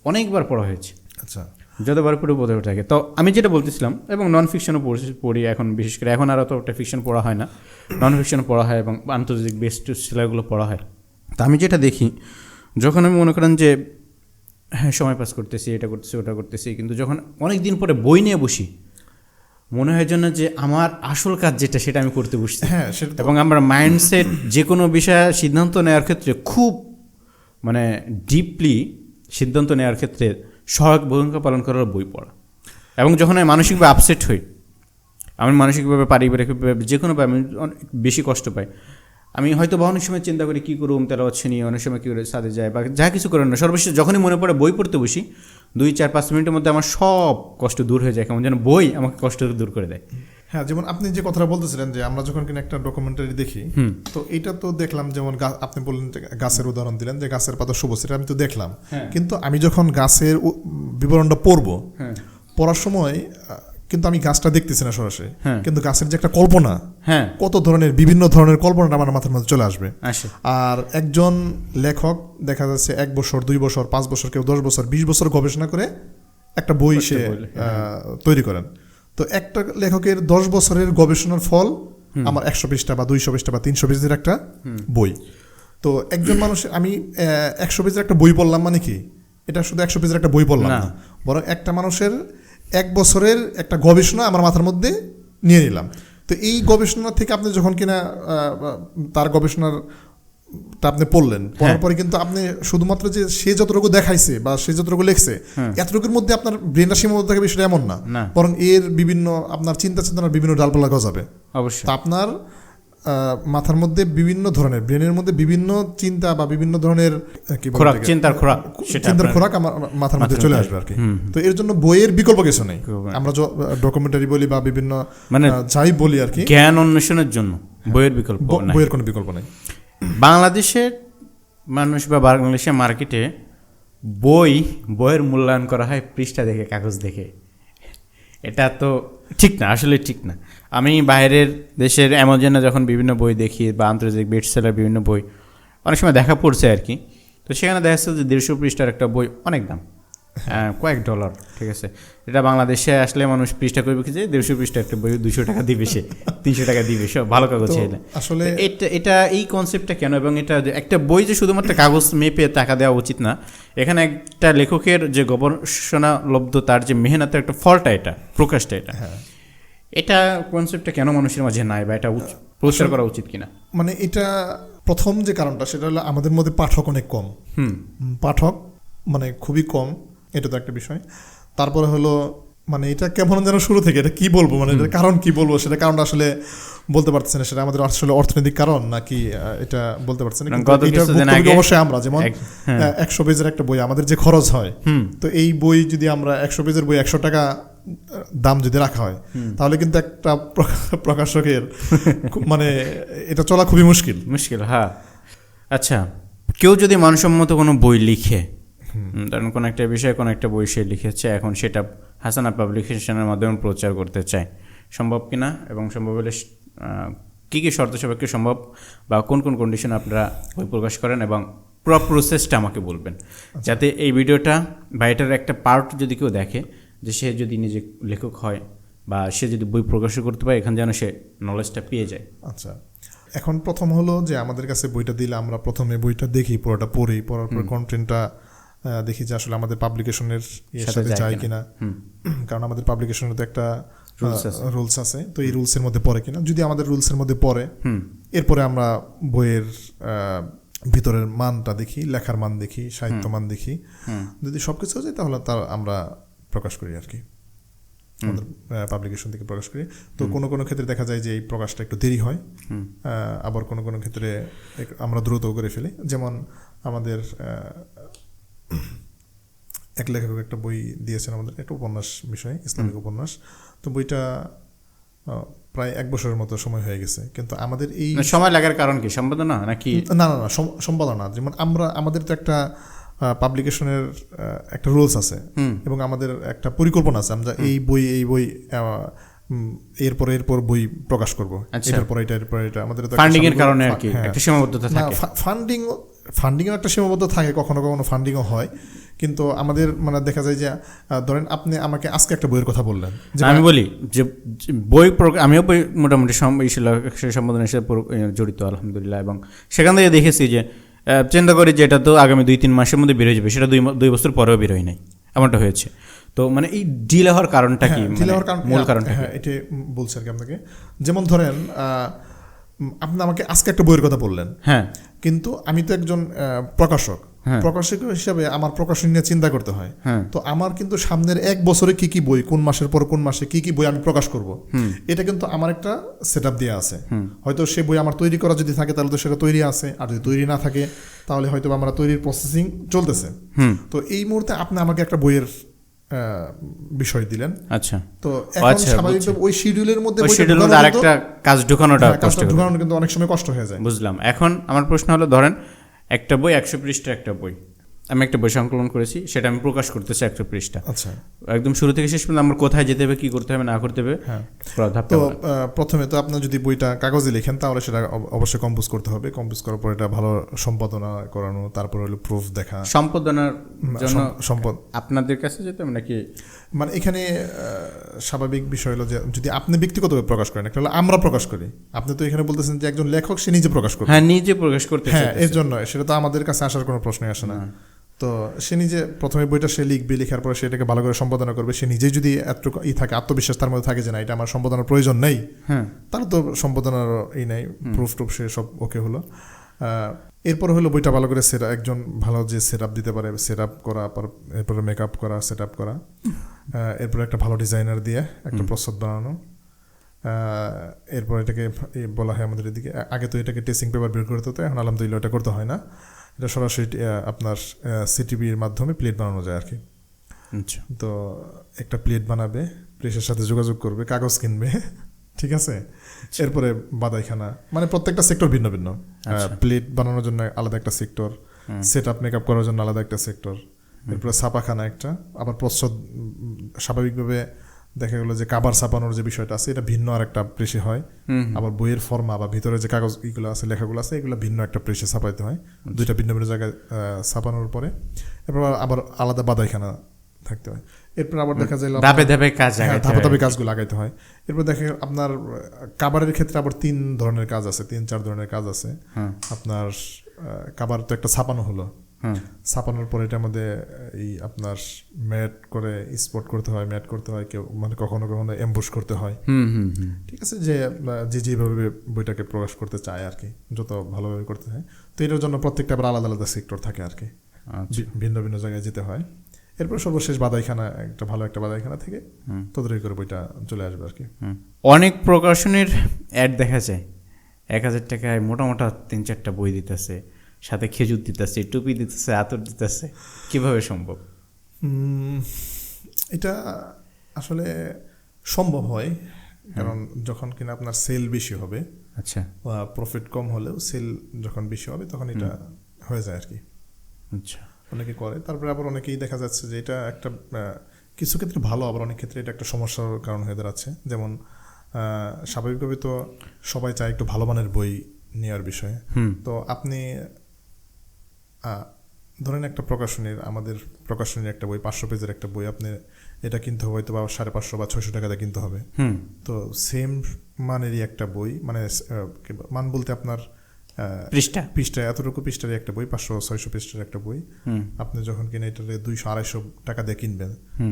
অনেকবার পড়া হয়েছে। আচ্ছা, যতবার পড়ে বোধ হয়ে থাকে। তো আমি যেটা বলতেছিলাম, এবং নন ফিকশনও পড়ি এখন, বিশেষ করে এখন আর অতটা ফিকশন পড়া হয় না, নন ফিকশন পড়া হয় এবং আন্তর্জাতিক বেস্ট সেলারগুলো পড়া হয়। তা আমি যেটা দেখি, যখন আমি মনে করেন যে হ্যাঁ সময় পাস করতেছি, এটা করতেছি ওটা করতেছি, কিন্তু যখন অনেক দিন পরে বই নিয়ে বসি, মনে হয় জন্য যে আমার আসল কাজ যেটা সেটা আমি করতে বসছি। হ্যাঁ, এবং আমার মাইন্ডসেট যে কোনো বিষয়ে সিদ্ধান্ত নেওয়ার ক্ষেত্রে খুব মানে ডিপলি সিদ্ধান্ত নেওয়ার ক্ষেত্রে সহায়ক ভূমিকা পালন করার বই পড়া। এবং যখন আমি মানসিকভাবে আপসেট হই, আমি মানসিকভাবে পারিবারিকভাবে যে কোনোভাবে আমি অনেক বেশি কষ্ট পাই, আমি হয়তো বা অনেক সময় চিন্তা করি কী করুম, তেলাওয়াত নিয়ে অনেক সময় কী করে সাথে যায় বা যা কিছু করেন না, সর্বশেষ যখনই মনে পড়ে বই পড়তে বসি, 2-4-5 মিনিটের মধ্যে আমার সব কষ্ট দূর হয়ে যায়, কেমন যেন বই আমাকে কষ্ট দূর করে দেয়। হ্যাঁ, যেমন আপনি যে কথাটা বলতেছিলেন যে আমরা যখন কিনা একটা ডকুমেন্টারি দেখি, তো এটা তো দেখলাম, যেমন আপনি বললেন যে গাছের উদাহরণ দিলেন যে গাছের পাতা সবুজ, এটা আমি তো দেখলাম, কিন্তু আমি যখন গাছের বিবরণটা পড়বো, পড়ার সময় কিন্তু আমি গাছটা দেখতেছি না সরাসরি, কিন্তু গাছের যে একটা কল্পনা, কত ধরনের বিভিন্ন ধরনের কল্পনাটা আমার মাথার মধ্যে চলে আসবে। আর একজন লেখক দেখা যাচ্ছে 1 বছর 2 বছর 5 বছর, কেউ 10 বছর 20 বছর গবেষণা করে একটা বই সে তৈরি করেন। তো একটা লেখকের 10 বছরের গবেষণার ফল আমার 100 পৃষ্ঠা বা 200 পৃষ্ঠা বা 300 পৃষ্ঠার একটা বই। তো একজন মানুষের, আমি 100 পেজের একটা বই পড়লাম মানে কি, এটা শুধু 100 পেজের একটা বই পড়লাম না, বরং একটা মানুষের 1 বছরের একটা গবেষণা আমার মাথার মধ্যে নিয়ে নিলাম। তো এই গবেষণা থেকে আপনি যখন কিনা তার গবেষণার আপনি পড়লেন, পড়ার পরে কিন্তু আপনি শুধুমাত্র যে সে যতটুকু দেখাইছে বা সে যতটুকু লিখছে এতটুকুর মধ্যে আপনার ব্রেনটা সীমাবদ্ধ থাকবে বিষয়টা এমন না, বরং এর বিভিন্ন আপনার চিন্তা চেতনার বিভিন্ন ডালপালা গজাবে। অবশ্যই আপনার মাথার মধ্যে বিভিন্ন ধরনের, ব্রেনের মধ্যে বিভিন্ন চিন্তা বা বিভিন্ন ধরনের চিন্তার খোরাক আমার মাথার মধ্যে চলে আসবে আর কি। তো এর জন্য বইয়ের বিকল্প কিছু নেই। আমরা ডকুমেন্টারি বলি বা বিভিন্ন মানে যাই বলি আর কি, জ্ঞান অন্বেষণের জন্য বইয়ের কোনো বিকল্প নেই। বাংলাদেশের মানুষ বা বাংলাদেশের মার্কেটে বইয়ের মূল্যায়ন করা হয় পৃষ্ঠা দেখে, কাগজ দেখে। এটা তো ঠিক না, আসলে ঠিক না। আমি বাইরের দেশের অ্যামাজনে যখন বিভিন্ন বই দেখি বা আন্তর্জাতিক বেস্টসেলার বিভিন্ন বই অনেক সময় দেখা পড়ছে আর কি, তো সেখানে দেখা যাচ্ছে যে 150 পৃষ্ঠার একটা বই অনেক দাম, কয়েক $, ঠিক আছে। এটা বাংলাদেশে আসলে মানুষ পৃষ্ঠা করবে কি যে 150 পৃষ্ঠা একটা বই 200 টাকা দিবে, সে 300 টাকা দিবে, সব ভালো কাগজ চাইলে। আসলে এটা এই কনসেপ্টটা কেন, এবং এটা একটা বই যে শুধুমাত্র কাগজ মেপে টাকা দেওয়া উচিত না, এখানে একটা লেখকের যে গবেষণালব্ধ তার যে মেহনতের একটা ফলটা, এটা প্রকাশটা, এটা কনসেপ্টটা কেন মানুষের মাঝে নাই বা এটা প্রচার করা উচিত কিনা? মানে এটা প্রথম যে কারণটা সেটা হলো আমাদের মধ্যে পাঠক অনেক কম, পাঠক মানে খুবই কম, এটা তো একটা বিষয়। তারপরে হলো মানে এটা কেমন যেন শুরু থেকে এটা কি বলবো, মানে এটার কারণ কি বলবো, সেটা কারণটা আসলে বলতে পারছি না, সেটা আমাদের আসলে অর্থনৈতিক কারণ নাকি এটা বলতে পারছি না। অবশ্যই আমরা যেমন 100 পেজের একটা বই আমাদের যে খরচ হয়, তো এই বই যদি আমরা 100 পেজের বই 100 টাকা দাম যদি রাখা হয়, তাহলে কিন্তু একটা প্রকাশকের মানে এটা চলা খুবই মুশকিল। হ্যাঁ, আচ্ছা, কেউ যদি মানসম্মত কোনো বই লিখে, ধরেন কোনো একটা বিষয়ে কোনো একটা বই সে লিখেছে, এখন সেটা হাসানা পাবলিকেশনের মাধ্যমে প্রচার করতে চায়, সম্ভব কিনা, এবং সম্ভব হলে কী কী শর্ত সাপেক্ষে সম্ভব বা কোন কোন কন্ডিশন আপনারা বই প্রকাশ করেন, এবং পুরো প্রসেসটা আমাকে বলবেন, যাতে এই ভিডিওটা বা এটার একটা পার্ট যদি কেউ দেখে, যে সে যদি নিজে লেখক হয় বা সে যদি বই প্রকাশ করতে পারে, এখানে যেন সে নলেজটা পেয়ে যায়। আচ্ছা, এখন প্রথম হলো যে আমাদের কাছে বইটা দিলে আমরা প্রথমে বইটা দেখি, পুরোটা পড়ি, পড়ার পর কন্টেন্টটা দেখি যে আসলে আমাদের পাবলিকেশনের সাথে যায় কিনা। কারণ আমাদের পাবলিকেশনের তো একটা রুলস আছে, তো এই রুলসের মধ্যে পড়ে কিনা। যদি আমাদের রুলসের মধ্যে পড়ে, এরপরে আমরা বইয়ের ভিতরের মানটা দেখি, লেখার মান দেখি, সাহিত্য মান দেখি। যদি সবকিছু যায় তাহলে তার আমরা প্রকাশ করি আর কি, আমাদের পাবলিকেশন থেকে প্রকাশ করি। তো কোনো কোনো ক্ষেত্রে দেখা যায় যে এই প্রকাশটা একটু দেরি হয়, আবার কোনো কোনো ক্ষেত্রে আমরা দ্রুত করে ফেলি। যেমন আমাদের এক লেখক একটা বই দিয়েছেন আমাদের, একটা উপন্যাস বিষয়ে, ইসলামিক উপন্যাস। তো বইটা প্রায় 1 বছরের মতো সময় হয়ে গেছে, কিন্তু আমাদের এই সময় লাগার কারণ কি, সম্পাদনা নাকি? না না না, সম্পাদনা। যেমন আমাদের তো একটা পাবলিকেশনের একটা রুলস আছে এবং আমাদের একটা পরিকল্পনা আছে, আমরা এই বই এরপর বই প্রকাশ করব, এটার পর এটা আমাদের তো ফান্ডিং এর কারণে আর কি একটা সীমাবদ্ধতা থাকে। ফান্ডিংও একটা সীমাবদ্ধ থাকে, কখনো কখনো ফান্ডিংও হয়। কিন্তু আমাদের মানে দেখা যায় যে ধরেন আপনি আমাকে আজকে একটা বইয়ের কথা বললেন, আমি বলি যে বই আমিও বই মোটামুটি সম্পাদনের সাথে জড়িত আলহামদুলিল্লাহ, এবং সেখান থেকে দেখেছি যে চিন্তা করি যে এটা তো আগামী 2-3 মাসের মধ্যে বের হয়ে যাবে, সেটা 2 বছর পরেও বের হয় নাই, এমনটা হয়েছে। তো মানে এই ডিলে হওয়ার কারণটা কি, মূল কারণটা? হ্যাঁ, এটা বলছি আর কি আপনাকে। যেমন ধরেন আপনি আমাকে আজকে একটা বইয়ের কথা বললেন, হ্যাঁ, কিন্তু আমি তো একজন প্রকাশক হিসাবে আমার প্রকাশন নিয়ে চিন্তা করতে হয়। তো আমার কিন্তু সামনের 1 বছরে কি কি বই, কোন মাসের পর কোন মাসে কি কি বই আমি প্রকাশ করব, এটা কিন্তু আমার একটা সেটআপ দেওয়া আছে। হয়তো সে বই আমার তৈরি করা যদি থাকে তাহলে তো সেটা তৈরি আছে, আর যদি তৈরি না থাকে তাহলে হয়তো আমরা তৈরির প্রসেসিং চলতেছে। তো এই মুহূর্তে আপনি আমাকে একটা বইয়ের বিষয় দিলেন, আচ্ছা, তো এখন স্বাভাবিকভাবে ওই শিডিউলের মধ্যে আরেকটা কাজ ঢোকানো কিন্তু অনেক সময় কষ্ট হয়ে যায়। বুঝলাম। এখন আমার প্রশ্ন হলো, ধরেন একটা বই 100 পৃষ্ঠা, একটা বই আমি একটা বই সংকলন করেছি, সেটা আমি প্রকাশ করতেছি 100 পৃষ্ঠা। আচ্ছা, একদম শুরু থেকে শেষ পর্যন্ত আমার কোথায় যেতে হবে, কি করতে হবে না করতে হবে। তো প্রথমে তো আপনার যদি বইটা কাগজে লেখেন তাহলে সেটা অবশ্যই কম্পোজ করতে হবে। কম্পোজ করার পর এটা ভালো সম্পাদনা করানো, তারপর হলো প্রুফ দেখা। সম্পাদনার জন্য আপনাদের কাছে যেতে হবে নাকি? মানে এখানে স্বাভাবিক বিষয় হলো যে যদি আপনি ব্যক্তিগতভাবে প্রকাশ করেন, একটা হলো আমরা প্রকাশ করি। আপনি তো এখানে বলতেছেন যে একজন লেখক সে নিজে প্রকাশ করবে। হ্যাঁ, নিজে প্রকাশ করতে। হ্যাঁ, এর জন্য সেটা তো আমাদের কাছে আসার কোনো প্রশ্নই আসে না। তো সে নিজে প্রথমে বইটা সে লিখবে, লেখার পরে সেটাকে ভালো করে সম্পাদনা করবে। সে নিজেই যদি এতটুকু থাকে, আত্মবিশ্বাস তার মধ্যে থাকে যে না এটা আমার সম্পাদনার প্রয়োজন নেই, তাহলে তো সম্পাদনার নেই, প্রুফ সে সব ওকে হলো। এরপর হলো বইটা ভালো করে একজন ভালো যে সেট আপ দিতে পারে, সেট আপ করা, এরপরে মেকআপ করা, সেট আপ করা, এরপরে একটা ভালো ডিজাইনার দিয়ে একটা প্রস্তুত বানানো। এরপর এটাকে বলা হয় আমাদের এদিকে, আগে তো এটাকে টেস্টিং পেপার বের করতে হতো, এখন আলহামদুলিল্লাহ এটা করতে হয় না। এটা সরাসরি আপনার সিটিভির মাধ্যমে প্লেট বানানো যায় আর কি। তো একটা প্লেট বানাবে, প্রেসের সাথে যোগাযোগ করবে, কাগজ কিনবে, ঠিক আছে। এরপরে বাদাইখানা, মানে প্রত্যেকটা সেক্টর ভিন্ন ভিন্ন। প্লেট বানানোর জন্য আলাদা একটা সেক্টর, সেট আপ মেকআপ করার জন্য আলাদা একটা সেক্টর, এরপরে ছাপাখানা একটা, আবার প্রচ্ছদ স্বাভাবিকভাবে দেখা গেলো যে কাবার ছাপানোর যে বিষয়টা আছে এটা ভিন্ন আর একটা প্রেসে হয়। আবার বইয়ের ফর্মা বা ভিতরে যে কাগজ এগুলো আছে, লেখাগুলো আছে, এগুলো ভিন্ন একটা প্রেসে ছাপাইতে হয়। দুইটা ভিন্ন ভিন্ন জায়গায় ছাপানোর পরে এরপর আবার আলাদা বাদাইখানা থাকতে হয়। এরপর আবার দেখা যায় ধাপে ধাপে কাজগুলো লাগাইতে হয়। এরপর দেখে আপনার কাবারের ক্ষেত্রে আবার 3 ধরনের কাজ আছে, 3-4 ধরনের কাজ আছে। আপনার কাবার তো একটা ছাপানো হলো, ছাপানোর পরে এটার মধ্যে এই আপনার ম্যাট করে স্পট করতে হয়, ম্যাট করতে হয়, কেউ মানে কখনো কখনো এমবুশ করতে হয়। ঠিক আছে, যে যেভাবে বইটাকে প্রকাশ করতে চায় আর কি, যত ভালোভাবে করতে হয়। তো এটার জন্য প্রত্যেকটা আবার আলাদা আলাদা সেক্টর থাকে আর কি, ভিন্ন ভিন্ন জায়গায় যেতে হয়। এরপর সর্বশেষ বাদাইখানা, একটা ভালো একটা বাদাইখানা থেকে তদারকি করে বইটা চলে আসবে আর কি। অনেক প্রকাশনের অ্যাড দেখা যায়, 1000 টাকায় মোটা মোটা 3-4টা বই দিতেছে, সাথে খেজুর দিতেছে, টুপি দিতেছে, আতর দিতেছে। কিভাবে সম্ভব? এটা আসলে সম্ভব হয়, কারণ যখন কিনা আপনার সেল বেশি হবে, আচ্ছা, প্রফিট কম হলেও সেল যখন বেশি হবে তখন এটা হয়ে যায় আর কি। আচ্ছা, অনেকে করে। তারপরে আবার অনেকেই দেখা যাচ্ছে যে এটা একটা কিছু ক্ষেত্রে ভালো, আবার অনেক ক্ষেত্রে এটা একটা সমস্যার কারণ হয়ে দাঁড়াচ্ছে। যেমন স্বাভাবিকভাবে তো সবাই চায় একটু ভালো মানের বই নেওয়ার বিষয়ে। তো আপনি ধরেন একটা প্রকাশনীর, আমাদের প্রকাশনীর একটা বই 500 পেজের একটা বই, আপনি এটা কিনতে হবে হয়তো বা 550 বা 600 টাকা দিয়ে কিনতে হবে। তো সেম মানেরই একটা বই, মানে মান বলতে আপনার পৃষ্ঠা এতটুকু পৃষ্ঠারই একটা বই, 500-600 পৃষ্ঠার একটা বই, আপনি যখন কিনে এটাতে 200-250 টাকা দিয়ে কিনবেন,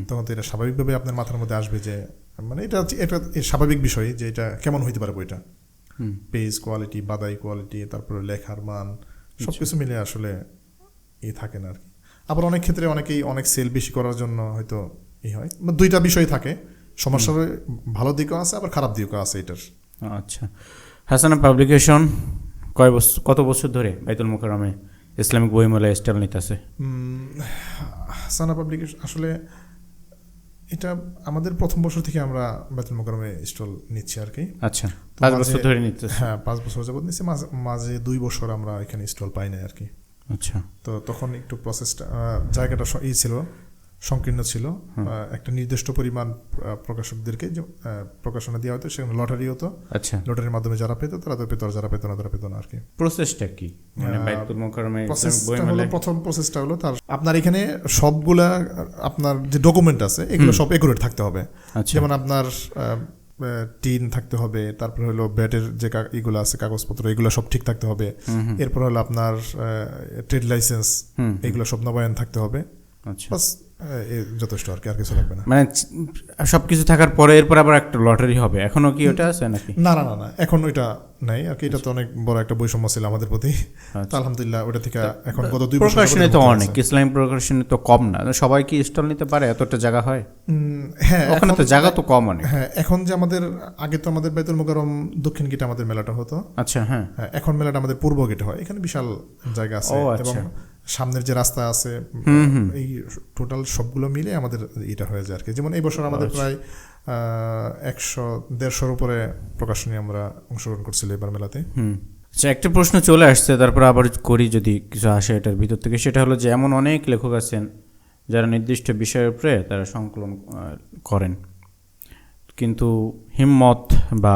তখন তো এটা স্বাভাবিকভাবে আপনার মাথার মধ্যে আসবে যে মানে এটা একটা স্বাভাবিক বিষয় যে এটা কেমন হইতে পারে বইটা, পেজ কোয়ালিটি, বাদাই কোয়ালিটি, তারপরে লেখার মান, সবকিছু মিলে আসলে থাকে না আর কি। আবার অনেক ক্ষেত্রে অনেকেই অনেক সেল বেশি করার জন্য হয়তো হয়, দুইটা বিষয় থাকে, সমস্যার ভালো দিকও আছে আবার খারাপ দিকও আছে এটার। আচ্ছা, হাসানা পাবলিকেশন কত বছর ধরে বাইতুল মোকাররমে ইসলামিক বইমেলায় স্টল নিতেছে? হাসানা পাবলিকেশন আসলে এটা আমাদের প্রথম বছর থেকে আমরা বাইতুল মোকাররমে স্টল নিচ্ছি আর কি। আচ্ছা, 5 বছর ধরে নিতেছে? হ্যাঁ, 5 বছর যাবত নিচ্ছি, মাঝে 2 বছর আমরা এখানে স্টল পাই না আর কি। আচ্ছা, তো তখন একটু প্রসেসটা, জায়গাটা ছিল, সংকীর্ণ ছিল, একটা নির্দিষ্ট পরিমাণ প্রকাশকদেরকে প্রকাশনা দেওয়া হতো, সেখানে লটারি হতো। আচ্ছা, লটারির মাধ্যমে যারা পেত তারা তো পেত, আর যারা পেত না তারা পেত না আর কি। প্রসেসটা কি মানে বাইতুল মোকাররমে প্রথম প্রসেসটা হলো তার আপনার এখানে সবগুলা আপনার যে ডকুমেন্ট আছে এগুলো সব একুরেট থাকতে হবে। যেমন আপনার টিন থাকতে হবে, তারপর হলো ব্যাটের যে এগুলো আছে কাগজপত্র এগুলো সব ঠিক থাকতে হবে, এরপর হলো আপনার ট্রেড লাইসেন্স এগুলো সব নবায়ন থাকতে হবে। আচ্ছা, বাস যথেষ্ট আর কি, আর কিছু লাগবে না। মানে সবকিছু থাকার পরে এরপর আবার একটা লটারি হবে, এখনো কি ওটা আছে নাকি? না, এখন ওইটা নাই আর কি। এটা তো অনেক বড় একটা বৈষম্য ছিল আমাদের প্রতি, তো আলহামদুলিল্লাহ ওটা থেকে এখন গত 2 বছর প্রকাশনে তো অনেক, ইসলামিক প্রকাশনে তো কম না, সবাই কি স্টল নিতে পারে? এতটা জায়গা হয়? হ্যাঁ, ওখানে তো জায়গা তো কম অনেক। হ্যাঁ, এখন যে আমাদের আগে তো আমাদের বাইতুল মোকাররম দক্ষিণ গেটে আমাদের মেলাটা হতো। আচ্ছা, হ্যাঁ, এখন মেলাটা আমাদের পূর্ব গেটে হয়, এখানে বিশাল জায়গা আছে এবং সামনের যে রাস্তা আছে এই টোটাল সবগুলো মিলে আমাদের এটা হয়ে যায় আর কি। যেমন এই বছর আমাদের প্রায় 100-150 উপরে প্রকাশনী আমরা অংশগ্রহণ করছিল এবার মেলাতে। আচ্ছা, একটা প্রশ্ন চলে আসছে, তারপর আবার করি যদি কিছু আসে এটার ভিতর থেকে। সেটা হলো যে এমন অনেক লেখক আছেন যারা নির্দিষ্ট বিষয়ের উপরে তারা সংকলন করেন, কিন্তু হিম্মত বা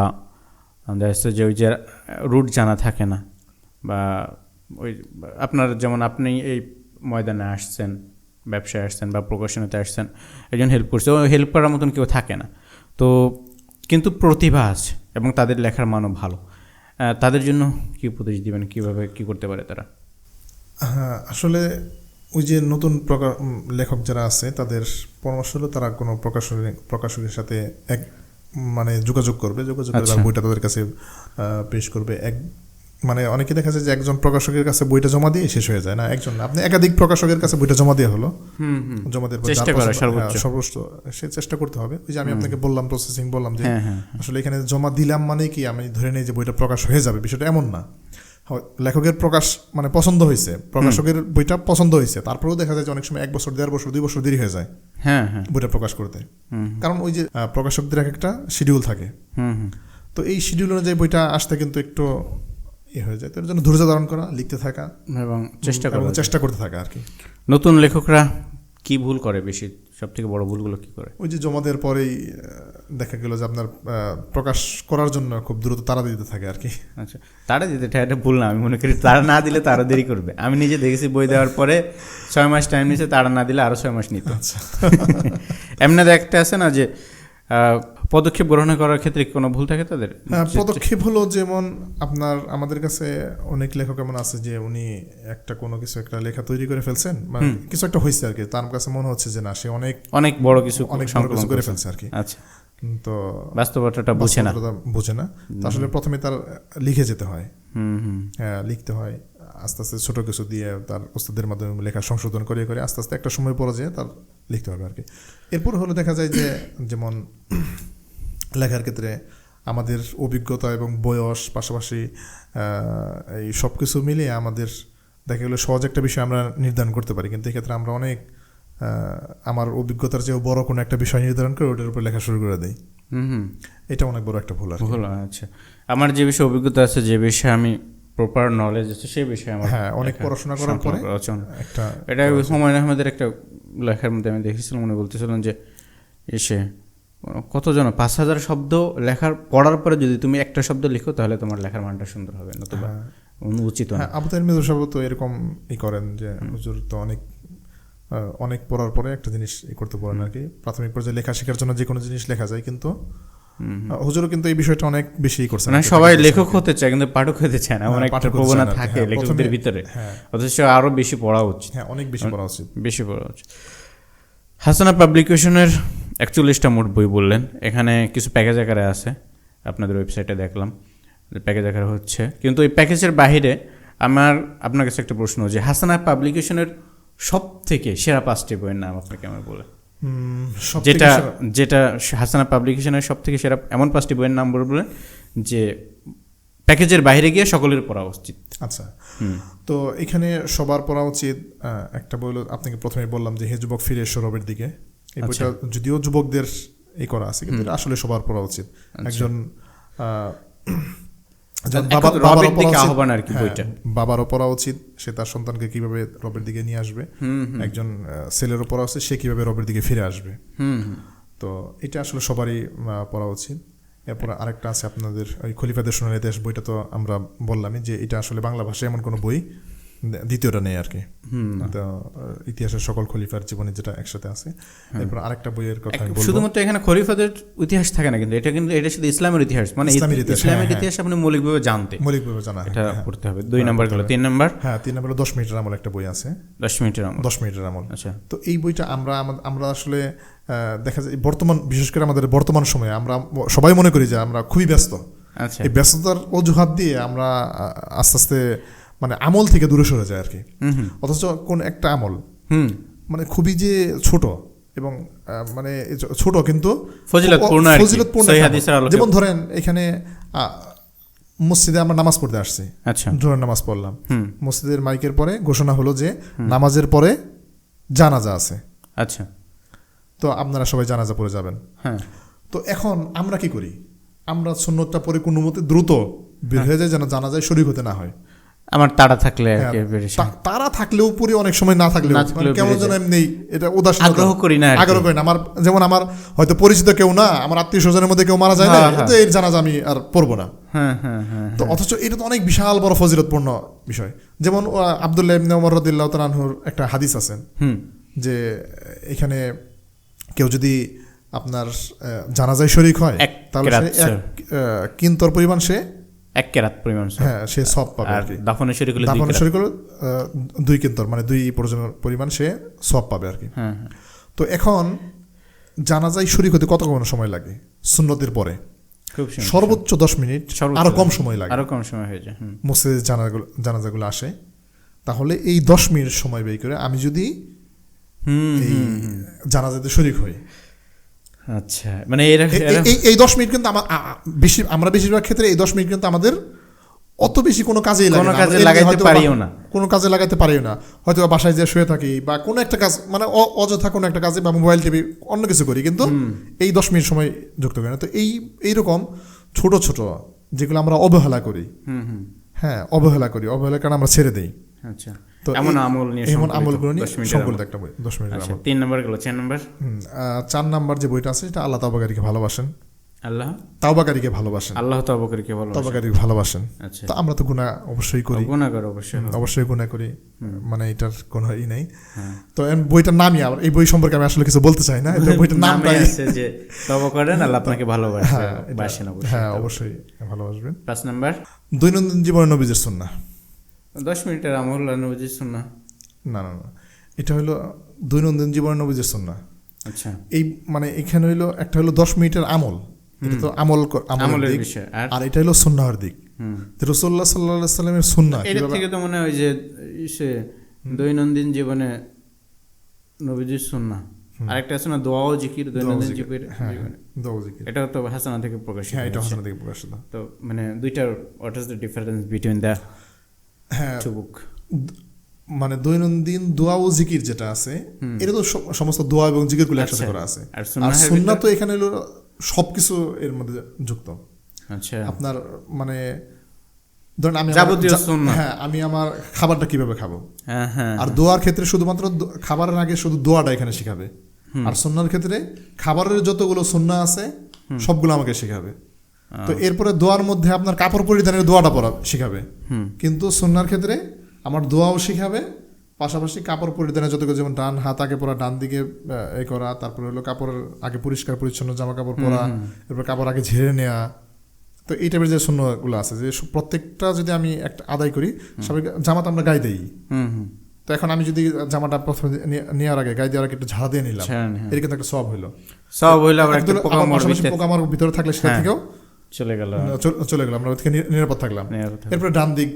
যে ওই যে রুট জানা থাকে না, বা ওই আপনার যেমন আপনি এই ময়দানে আসছেন, ব্যবসায় আসছেন বা প্রকাশনাতে আসছেন, একজন হেল্প করছে, ওই হেল্প করার মতন কেউ থাকে না, তো কিন্তু প্রতিভা আছে এবং তাদের লেখার মানও ভালো, তাদের জন্য কী উপদেশ দিবেন, কীভাবে কী করতে পারে তারা? হ্যাঁ, আসলে ওই যে নতুন লেখক যারা আছে তাদের পরামর্শ হলো তারা কোনো প্রকাশকের সাথে মানে যোগাযোগ করবে, বইটা তাদের কাছে পেশ করবে। মানে অনেকে দেখা যায় যে একজন প্রকাশকের কাছে বইটা জমা দিয়ে শেষ হয়ে যায় না, আপনি একাধিক প্রকাশকের কাছে বইটা জমা দেওয়া হলো, জমা দিয়ে সর্বোচ্চ সে চেষ্টা করতে হবে। ওই যে আমি আপনাকে বললাম প্রসেসিং বললাম যে আসলে এখানে জমা দিলাম মানে কি আমি ধরে নেই যে বইটা প্রকাশ হয়ে যাবে, বিষয়টা এমন না। লেখকের প্রকাশ মানে পছন্দ হয়েছে, প্রকাশকের বইটা পছন্দ হয়েছে, তারপরেও দেখা যায় যে অনেক সময় 1 বছর 1.5 বছর 2 বছর দেরি হয়ে যায় বইটা প্রকাশ করতে, কারণ ওই যে প্রকাশকদের একটা শিডিউল থাকে। তো এই শিডিউল অনুযায়ী বইটা আসতে কিন্তু একটু হয়ে যায়, তো এর জন্য ধৈর্য ধারণ করা, লিখতে থাকা এবং চেষ্টা করতে থাকা আর কি। নতুন লেখকরা কি ভুল করে বেশি, সব থেকে বড় ভুলগুলো কি করে? ওই যে জমা দেওয়ার পরেই দেখা গেল যে আপনার প্রকাশ করার জন্য খুব দ্রুত তাড়া দিতে থাকে আর কি। আচ্ছা, তাড়া দিতে এটা ভুল না, আমি মনে করি তাড়া না দিলে তারা দেরি করবে। আমি নিজে দেখেছি বই দেওয়ার পরে 6 মাস টাইম নিয়েছে, তাড়া না দিলে আরও 6 মাস নিত। এমনি দেখতে আছে না যে পদক্ষেপ গ্রহণ করার ক্ষেত্রে কোনো ভুল থাকে তাদের? পদক্ষেপ হলো যেমন আমাদের কাছে অনেক লেখক এমন আছে যে উনি কোনো কিছু একটা লেখা তৈরি করে ফেলছেন, মানে কিছু একটা হয়েছে আর কি, তার কাছে মনে হচ্ছে যে না সে অনেক বড় কিছু করে ফেলছে আর কি। আচ্ছা, তো বাস্তবতাটা বুঝে না, তো আসলে প্রথমে তার লিখে যেতে হয়, লিখতে হয়, আস্তে আস্তে ছোট কিছু দিয়ে তার ওস্তাদের মাধ্যমে লেখা সংশোধন করে আস্তে আস্তে একটা সময় পরে যেয়ে তার লিখতে হবে আর কি। এরপর হলো দেখা যায় যে যেমন লেখার ক্ষেত্রে আমাদের অভিজ্ঞতা এবং বয়স পাশাপাশি এই সব কিছু মিলিয়ে আমাদের দেখা গেলো সহজ একটা বিষয় আমরা নির্ধারণ করতে পারি, কিন্তু এক্ষেত্রে আমরা অনেক আমার অভিজ্ঞতার চেয়েও বড় কোনো একটা বিষয় নির্ধারণ করে ওটার উপর লেখা শুরু করে দেই। এটা অনেক বড় একটা ভুল আর কি। আচ্ছা, আমার যে বিষয়ে অভিজ্ঞতা আছে, যে বিষয়ে আমি প্রপার নলেজ আছে সেই বিষয়ে আমার অনেক পড়াশোনা করার পরে এটা হুমায়ুন আহমেদের একটা লেখার মধ্যে আমি দেখেছিলাম, উনি বলতেছিলেন যে কতজন 5000 শব্দ পড়ার পরে যদি তুমি একটা শব্দ লিখো তাহলে তোমার লেখার মানটা সুন্দর হবে, নতুবা উচিত না। হ্যাঁ, আবু তাহের মির্জা সাহেব তো এরকম করেন যে হুজুর তো অনেক পড়ার পরে একটা জিনিস করতে পারেন আর কি। প্রাথমিক পর্যায়ে লেখা শেখার জন্য যে কোনো জিনিস লেখা যায়, কিন্তু হুজুরও কিন্তু এই বিষয়টা অনেক বেশি করছেন। মানে সবাই লেখক হতে চায় কিন্তু পাঠক হতে চায় না, এমন একটা পাঠক হতে প্রবণতা চায় না, থাকে হ্যাঁ, লেখকদের প্রথমে- ভিতরে। হ্যাঁ অথচ আরো বেশি পড়া উচিত, হ্যাঁ, অনেক বেশি পড়া উচিত। বেশি পড়া উচিত। হাসানা পাবলিকেশনের 41টা মোট বই বললেন, এখানে কিছু প্যাকেজ আকারে আছে, আপনাদের ওয়েবসাইটে দেখলাম প্যাকেজ আকারে হচ্ছে। কিন্তু এই প্যাকেজের বাইরে আপনার কাছে একটা প্রশ্ন, যে হাসানা পাবলিকেশনের সব থেকে সেরা 5টি বইয়ের নাম আপনাকে আমার বলে, সবথেকে যেটা হাসানা পাবলিকেশনের সব থেকে সেরা এমন 5টি বইয়ের নাম বলবেন যে প্যাকেজের বাইরে গিয়ে সকলের পড়া উচিত। আচ্ছা, তো এখানে সবার পড়া উচিত একটা বই হলো, আপনাকে প্রথমে বললাম যে হে যুবক ফিরে এসো রবের দিকে। এই বইটা যদিও যুবকদের করা আছে, কিন্তু এটা আসলে সবার পড়া উচিত। একজন রবের দিকে আহ্বান আর কি বইটা। বাবারও পড়া উচিত, সে তার সন্তানকে কিভাবে রবের দিকে নিয়ে আসবে। একজন ছেলেরও পড়া উচিত, সে কিভাবে রবের দিকে ফিরে আসবে। তো এটা আসলে সবারই পড়া উচিত। এরপর আরেকটা আছে আপনাদের ওই খলিফাদের সোনার ইতিহাস বইটা, তো আমরা বললামই যে এটা আসলে বাংলা ভাষায় এমন কোনো বই দ্বিতীয়টা নেই আর কি। তো ইতিহাসের সকল খলিফার জীবনে যেটা একসাথে আছে। এরপর আরেকটা বইয়ের কথা আমি বলবো। শুধুমাত্র এখানে খলিফাদের ইতিহাস থাকে না, কিন্তু এটা শুধু ইসলামের ইতিহাস, মানে ইসলামের ইতিহাস আপনি মৌলিকভাবে জানা, এটা পড়তে হবে। 2 নাম্বার গেল। 3 নাম্বার, হ্যাঁ 3 নাম্বার 10 মিনিটের আমল একটা বই আছে। 10 মিনিটের আমল। আচ্ছা, তো এই বইটা আমরা আসলে দেখা যায় বিশেষ করে আমাদের বর্তমান সময়ে আমরা সবাই মনে করি যে আমরা খুবই ব্যস্ত। আচ্ছা, এই ব্যস্ততার অজুহাত দিয়ে আমরা আস্তে আস্তে মানে আমল থেকে দূরে সরে যায় আর কি। অথচ কোন একটা আমল মানে খুবই যে ছোট এবং মানে ছোট কিন্তু ফজিলতপূর্ণ, যেমন ধরেন এখানে মসজিদে আমরা নামাজ পড়তে আসছি, আচ্ছা জোহরের নামাজ পড়লাম, মসজিদের মাইকের পরে ঘোষণা হলো যে নামাজের পরে জানাজা আছে। আচ্ছা, তো আপনারা সবাই জানাজা পড়ে যাবেন। হ্যাঁ, তো এখন আমরা কি করি, আমরা সুন্নতটা পরে কোনো মতে দ্রুত বের হয়ে যায় যেন জানাজায় শরীক হতে না হয়। আমার তাড়া থাকলে তারা থাকলেও পরে অনেক সময় না থাকলেও কেমন যেন এমনি এটা উদাসীন আগ্রহ করি না। আমার যেমন আমার হয়তো পরিচিত কেউ না, আমার আত্মীয় স্বজনের মধ্যে কেউ মারা যায় না, তো এর জানাজা আমি আর পড়বো না। তো অথচ এটা তো অনেক বিশাল বড় ফজিলতপূর্ণ বিষয়। যেমন আব্দুল্লাহ ইবনে ওমর রাদিয়াল্লাহু তাআলা আনহুর একটা হাদিস আছে যে এখানে কেউ যদি আপনার জানাজায় শরীক হয় তাহলে সে 1 কিন্তর পরিমাণ সে 1 কেরাত পরিমাণ, হ্যাঁ সে সওয়াব পাবে। আর দাফনে শরীক হলে 2 কিন্তর মানে 2 পরিমাণ সে সওয়াব পাবে আর কি। তো এখন জানাজায় শরীক হতে কতক্ষণ সময় লাগে সুন্নতের পরে? সর্বোচ্চ 10 মিনিট, আরো কম সময় লাগে, আরো কম সময় হয়ে যায়। মসজিদে জানাজাগুলো আসে, তাহলে এই 10 মিনিট সময় ব্যয় করে আমি যদি এই জানাজাতে শরীক হই, আচ্ছা মানে এই 10 মিনিট কিন্তু আমরা বেশিরভাগ ক্ষেত্রে এই 10 মিনিট কিন্তু আমাদের অত বেশি কোনো কাজে লাগাইতে পারিও না, কোনো কাজে লাগাতে পারিও না। হয়তো বাসায় যে শুয়ে থাকি বা কোনো একটা কাজ মানে অযথা কোনো একটা কাজে বা মোবাইল টিভি অন্য কিছু করি, কিন্তু এই 10 মিনিট সময় যুক্ত করি না। তো এইরকম ছোট ছোট যেগুলো আমরা অবহেলা করি, হ্যাঁ অবহেলার কারণে আমরা ছেড়ে দিই। আচ্ছা, এমন আমলগুলো নিয়ে সম্পূর্ণ একটা বই 10 মিনিটের আমল। 3 নাম্বার গেল। 4 নাম্বার যে বইটা আছে সেটা আল্লাহ তাওবাকারীকে ভালোবাসেন। আল্লাহ তাওবাকারীকে ভালোবাসেন। তাওবাকারীকে ভালোবাসেন। আচ্ছা, তো আমরা তো গুনাহ অবশ্যই করি, অবশ্যই গুনাহ করি, মানে এটার কোনো ই নাই। তো বইটার নামই এই বই সম্পর্কে আমি আসলে কিছু বলতে চাই না, এটা বইটার নামটাই আছে যে তওবা করেন আল্লাহ আপনাকে ভালোবাসেন। হ্যাঁ অবশ্যই ভালোবাসবেন। 5 নাম্বার দৈনন্দিন জীবনে নবীজির সুন্নাহ। 10 মিনিটের আমল আর নবীজির সুন্নাহ না, এটা হলো দৈনন্দিন জীবনে নবীজির সুন্নাহ। আচ্ছা, এই মানে এখানে হইলো একটা হলো 10 মিনিটের আমল, এটা তো আমলের বিষয়, আর এটা হলো সুন্নাহর দিক। রাসূলুল্লাহ সাল্লাল্লাহু আলাইহি ওয়াসাল্লামের সুন্নাহ এর থেকে তো মনে হয় যে দৈনন্দিন জীবনে নবীজির সুন্নাহ। আরেকটা আছে না দোয়া ও জিকির, দৈনন্দিন জীবনে দোয়া ও জিকির, এটা তো হাসানা থেকে প্রকাশিত। হ্যাঁ, এটা হাসানা থেকে প্রকাশিত। তো মানে দুইটার what is the difference between the to book? মানে দৈনন্দিন দোয়া ও জিকির যেটা আছে, এটা তো সমস্ত দোয়া এবং জিকিরগুলো একসাথে করা আছে, আর সুন্নাহ তো এখানে হলো সবকিছু এর মধ্যে যুক্ত। আচ্ছা, আপনার মানে ধরেন আমি আমার খাবারটা কিভাবে খাবো, আর দোয়ার ক্ষেত্রে শুধুমাত্র খাবারের আগে শুধু দোয়াটা এখানে শিখাবে, আর সুন্নাহর ক্ষেত্রে খাবারের যতগুলো সুন্নাহ আছে সবগুলো আমাকে শিখাবে। তো এরপরে দোয়ার মধ্যে আপনার কাপড় পরিধানের দোয়াটা পড়া শিখাবে, কিন্তু সুন্নার ক্ষেত্রে আমার দোয়াও শিখাবে, পাশাপাশি কাপড় পরিধানের যত কিছু, যেমন ডান হাত আগে পরা, ডান দিকে এ করা, তারপরে হলো কাপড়ের আগে পরিষ্কার পরিচ্ছন্ন জামা কাপড় পরা, এরপর কাপড় আগে ঝেড়ে নেওয়া। তো এই টাইপের যে সুন্নতগুলো আছে, যে প্রত্যেকটা যদি আমি একটা আদায় করি, স্বাভাবিক জামা তো আমরা গায়ে দিই, তো এখন আমি যদি জামাটা প্রথমে নেওয়ার আগে, গায়ে দেওয়ার আগে একটু ঝাড়া দিয়ে নিলাম, এর কিন্তু একটা সব হইলো, পোকামাকড় ভিতরে থাকলে সেটা থেকেও চলে গেল, আমরা ওই থেকে নিরাপদ থাকলাম। এরপরে ডান দিক,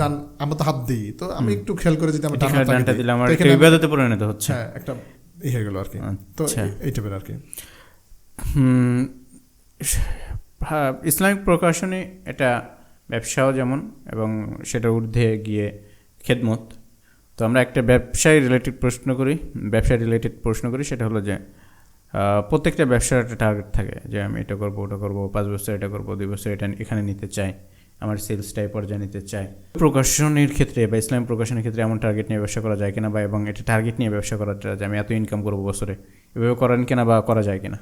ডান আমরা তো হাত দিই, তো আমি একটু খেয়াল করে যদি আমরা ডানটা দিলাম ইবাদতে পরিণত হচ্ছে, হ্যাঁ একটা হয়ে গেল আর কি। তো এই টাইপের আর কি। ইসলামিক প্রকাশনে এটা ব্যবসাও যেমন, এবং সেটা ঊর্ধ্বে গিয়ে খেদমত। তো আমরা একটা ব্যবসায় রিলেটেড প্রশ্ন করি, সেটা হলো যে প্রত্যেকটা ব্যবসার একটা টার্গেট থাকে, যে আমি এটা করবো, ওটা করবো, 5 বছর এটা করবো, 2 বছর এটা এখানে নিতে চাই, আমার সেলসটা এই পর্যায়ে নিতে চাই। প্রকাশনের ক্ষেত্রে বা ইসলামিক প্রকাশনের ক্ষেত্রে এমন টার্গেট নিয়ে ব্যবসা করা যায় কিনা, বা এবং এটা টার্গেট নিয়ে ব্যবসা করা যায় যে আমি এত ইনকাম করবো বছরে, এভাবে করেন কিনা বা করা যায় কিনা?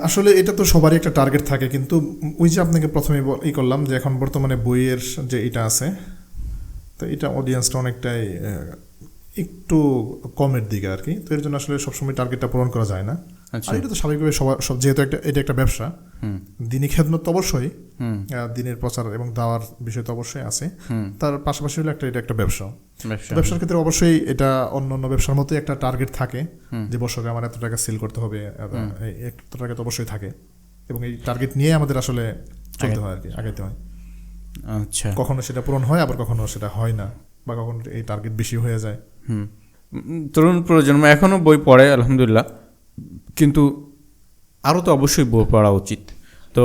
আসলে এটা তো সবারই একটা টার্গেট থাকে, কিন্তু ওই যে আপনাকে প্রথমে করলাম যে এখন বর্তমানে বইয়ের যে এটা আছে, তো এটা অডিয়েন্সটা অনেকটাই একটু কমের দিকে আর কি। তো এর জন্য আসলে সবসময় টার্গেটটা পূরণ করা যায় না। আর এটা তো স্বাভাবিকভাবে সব, যেহেতু এটা একটা ব্যবসা, দিনী খেদমত তো অবশ্যই, দিনের প্রচার এবং দাওয়ার বিষয় তো অবশ্যই আছে, তার পাশাপাশি হলো এটা একটা ব্যবসার ক্ষেত্রে অবশ্যই এটা অন্য ব্যবসার মতোই একটা টার্গেট থাকে, যে বছরে আমার এত টাকা সেল করতে হবে, এত টাকা তো অবশ্যই থাকে, এবং এই টার্গেট নিয়ে আমাদের আসলে চলতে হয় আর কি, আগাইতে হয়। আচ্ছা, কখনো সেটা পূরণ হয়, আবার কখনো সেটা হয় না, বা কখনো এই টার্গেট বেশি হয়ে যায়। তরুণ প্রজন্ম এখনো বই পড়ে আলহামদুলিল্লাহ, কিন্তু আরও তো অবশ্যই বই পড়া উচিত। তো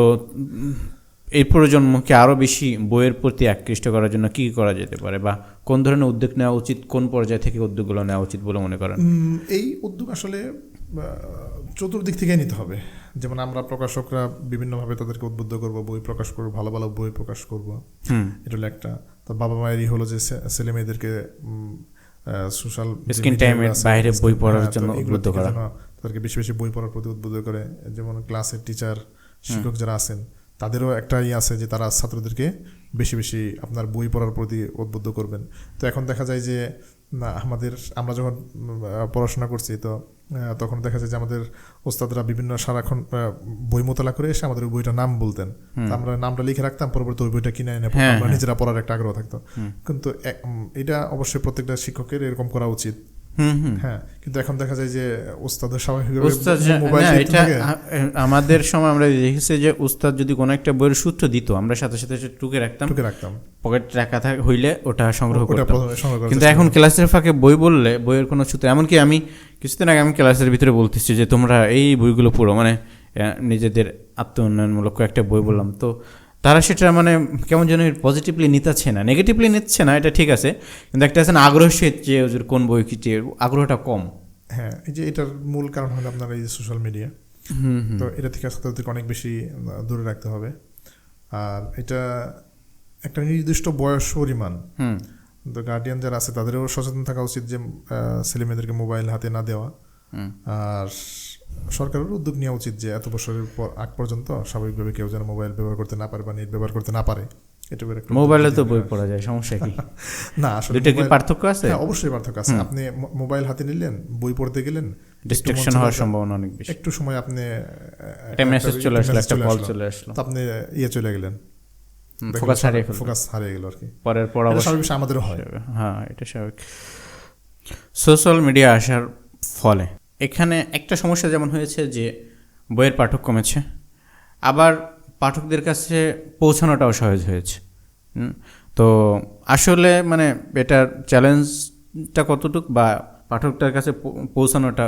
এই প্রজন্মকে আরও বেশি বইয়ের প্রতি আকৃষ্ট করার জন্য কী করা যেতে পারে, বা কোন ধরনের উদ্যোগ নেওয়া উচিত, কোন পর্যায় থেকে উদ্যোগগুলো নেওয়া উচিত বলে মনে করেন? এই উদ্যোগ আসলে চতুর্দিক থেকে নিতে হবে। যেমন আমরা প্রকাশকরা বিভিন্নভাবে তাদেরকে উদ্বুদ্ধ করব, বই প্রকাশ করবো, ভালো ভালো বই প্রকাশ করব, এটা হলো একটা। তো বাবা মায়েরই হলো যে ছেলে মেয়েদেরকে সোশ্যাল স্ক্রিন টাইমের বাইরে বই পড়ার জন্য উদ্বুদ্ধ করা, তাদেরকে বেশি বেশি বই পড়ার প্রতি উদ্বুদ্ধ করে। যেমন ক্লাসের টিচার, শিক্ষক যারা আছেন, তাদেরও একটা আছে যে তারা ছাত্রদেরকে বেশি বেশি আপনার বই পড়ার প্রতি উদ্বুদ্ধ করবেন। তো এখন দেখা যায় যে আমরা যখন পড়াশোনা করছি, তো তখন দেখা যায় যে আমাদের ওস্তাদরা বিভিন্ন সারাক্ষণ বই মোতালা করে এসে আমাদের বইটার নাম বলতেন, আমরা নামটা লিখে রাখতাম, পরবর্তী ওই বইটা কিনে এনে আমরা নিজেরা পড়ার একটা আগ্রহ থাকতো। কিন্তু এটা অবশ্যই প্রত্যেকটা শিক্ষকের এরকম করা উচিত। হ্যাঁ, কিন্তু এখন দেখা যায় যে ওস্তাদের স্বাভাবিকভাবে আমাদের সময় আমরা দেখেছি যে উস্তাদ যদি কোনো একটা বইয়ের সূত্র দিত, আমরা সাথে সাথে টুকে রাখতাম, পকেট রাখা হইলে ওটা সংগ্রহ করতাম। কিন্তু এখন ক্লাসের ফাঁকে বই বললে বইয়ের কোনো সূত্র, এমনকি আমি কিছুদিন আগে আমি ক্লাসের ভিতরে বলতেছি যে তোমরা এই বইগুলো পড়ো, মানে নিজেদের আত্ম উন্নয়নমূলক একটা বই বললাম, তো তারা সেটা মানে কেমন যেন পজিটিভলি নিতেছে না, নেগেটিভলি নিচ্ছে না, এটা ঠিক আছে, কিন্তু একটা আছে না আগ্রহ, যে কোন বই কি, আগ্রহটা কম। হ্যাঁ, এই যে এটার মূল কারণ হলো আপনার এই যে সোশ্যাল মিডিয়া। তো এটা থেকে ছাত্রদেরকে অনেক বেশি দূরে রাখতে হবে। আর এটা একটা নির্দিষ্ট বয়স পরিমাণ, তো গার্ডিয়ান যারা আছে তাদেরও সচেতন থাকা উচিত যে ছেলে মেয়েদেরকে মোবাইল হাতে না দেওয়া। আর সরকারের উদ্যোগ নেওয়া উচিত যে এত বছরের আগ পর্যন্ত স্বাভাবিকভাবে কেউ যেন মোবাইল ব্যবহার করতে না পারে বা নেট ব্যবহার করতে না পারে। মোবাইলে তো বই পড়া যায়, সমস্যা কি? না, আসলে এটা কি পার্থক্য আছে? হ্যাঁ, অবশ্যই পার্থক্য আছে। আপনি মোবাইল হাতে নিলেন, বই পড়তে গেলেন, ডিস্ট্রাকশন হওয়ার সম্ভাবনা অনেক বেশি। একটু সময় আপনি একটা মেসেজ চলে আসলো, একটা কল চলে আসলো, আপনি চলে গেলেন, ফোকাস হারিয়ে গেল আর কি। পরের পড়া স্বাভাবিক, আমাদেরও হয়। হ্যাঁ, এটা স্বাভাবিক। সোশ্যাল মিডিয়া আসার ফলে এখানে একটা সমস্যা যেমন হয়েছে যে বইয়ের পাঠক কমেছে, আবার পাঠকদের কাছে পৌঁছানোটাও সহজ হয়েছে। তো আসলে মানে এটার চ্যালেঞ্জটা কতটুকু, বা পাঠকটার কাছে পৌঁছানোটা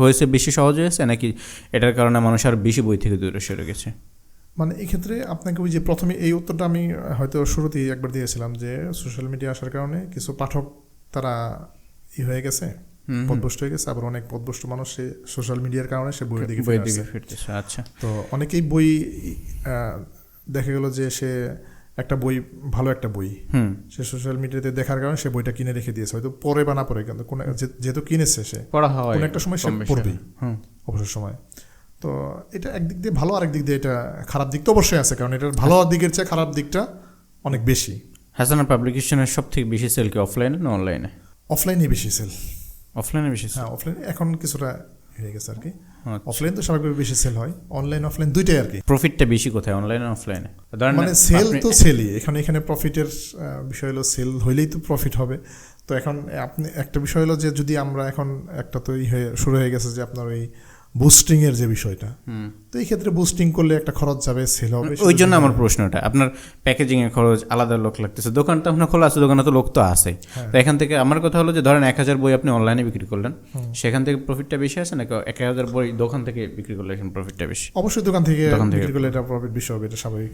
হয়েছে বেশি সহজ হয়েছে, নাকি এটার কারণে মানুষ আর বেশি বই থেকে দূরে সরে গেছে? মানে এক্ষেত্রে আপনাকে ওই যে প্রথমে এই উত্তরটা আমি হয়তো শুরুতেই একবার দিয়েছিলাম যে সোশ্যাল মিডিয়া আসার কারণে কিছু পাঠক তারা হয়ে গেছে, পথভ্রষ্ট হয়ে গেছে, আবার অনেক পথভ্রষ্ট মানুষ সে সোশ্যাল মিডিয়ার কারণে সে বইয়ের দিকে ফিরতেছে। আচ্ছা, তো অনেকেই বই দেখা গেল যে সে একটা বই, ভালো একটা বই সে সোশ্যাল মিডিয়াতে দেখার কারণে সে বইটা কিনে রেখে দিয়েছে, হয়তো পরে বা না পরে, কিন্তু যেহেতু কিনেছে সে পড়া হয়, কোনো একটা সময় সে পড়বেই অবসর সময়। তো এটা একদিক দিয়ে ভালো, আরেক দিক দিয়ে এটা খারাপ দিক তো অবশ্যই আছে, কারণ এটার ভালো দিকের চেয়ে খারাপ দিকটা অনেক বেশি। হাসানা পাবলিকেশনের সব থেকে বেশি সেল কি অফলাইনে না অনলাইনে? অফলাইনে বেশি সেল। অফলাইনে বেশি সেল। হ্যাঁ, অফলাইন এখন কিছুটা হয়ে গেছে আর কি। আচ্ছা। অফলাইন তো স্বাভাবিকভাবে বেশি সেল হয়, অনলাইন অফলাইন দুইটাই আর কি। প্রফিটটা বেশি কোথায়, অনলাইনে অফলাইনে? মানে সেল তো সেলই, এখানে প্রফিটের বিষয় হলো সেল হইলেই তো প্রফিট হবে। তো এখন আপনি একটা বিষয় হলো যে যদি আমরা এখন একটা তো শুরু হয়ে গেছে যে আপনার ওই বুস্টিং এর যে বিষয়টা, তো এই ক্ষেত্রে বুস্টিং করলে একটা খরচ যাবে, সেল হবে। ওই জন্য আমার প্রশ্নটা, আপনার প্যাকেজিং এর খরচ, আলাদা লোক লাগতেছে, দোকান তো আপনার খোলা আছে, দোকানে তো লোক তো আছে। তো এখান থেকে আমার কথা হলো যে ধরেন 1000 বই আপনি অনলাইনে বিক্রি করলেন, সেখান থেকে প্রফিটটা বেশি আছে নাকি 1000 বই দোকান থেকে বিক্রি করলে এখন প্রফিটটা বেশি? অবশ্যই দোকান থেকে বিক্রি করলে এটা প্রফিট বেশি হবে, এটা স্বাভাবিক।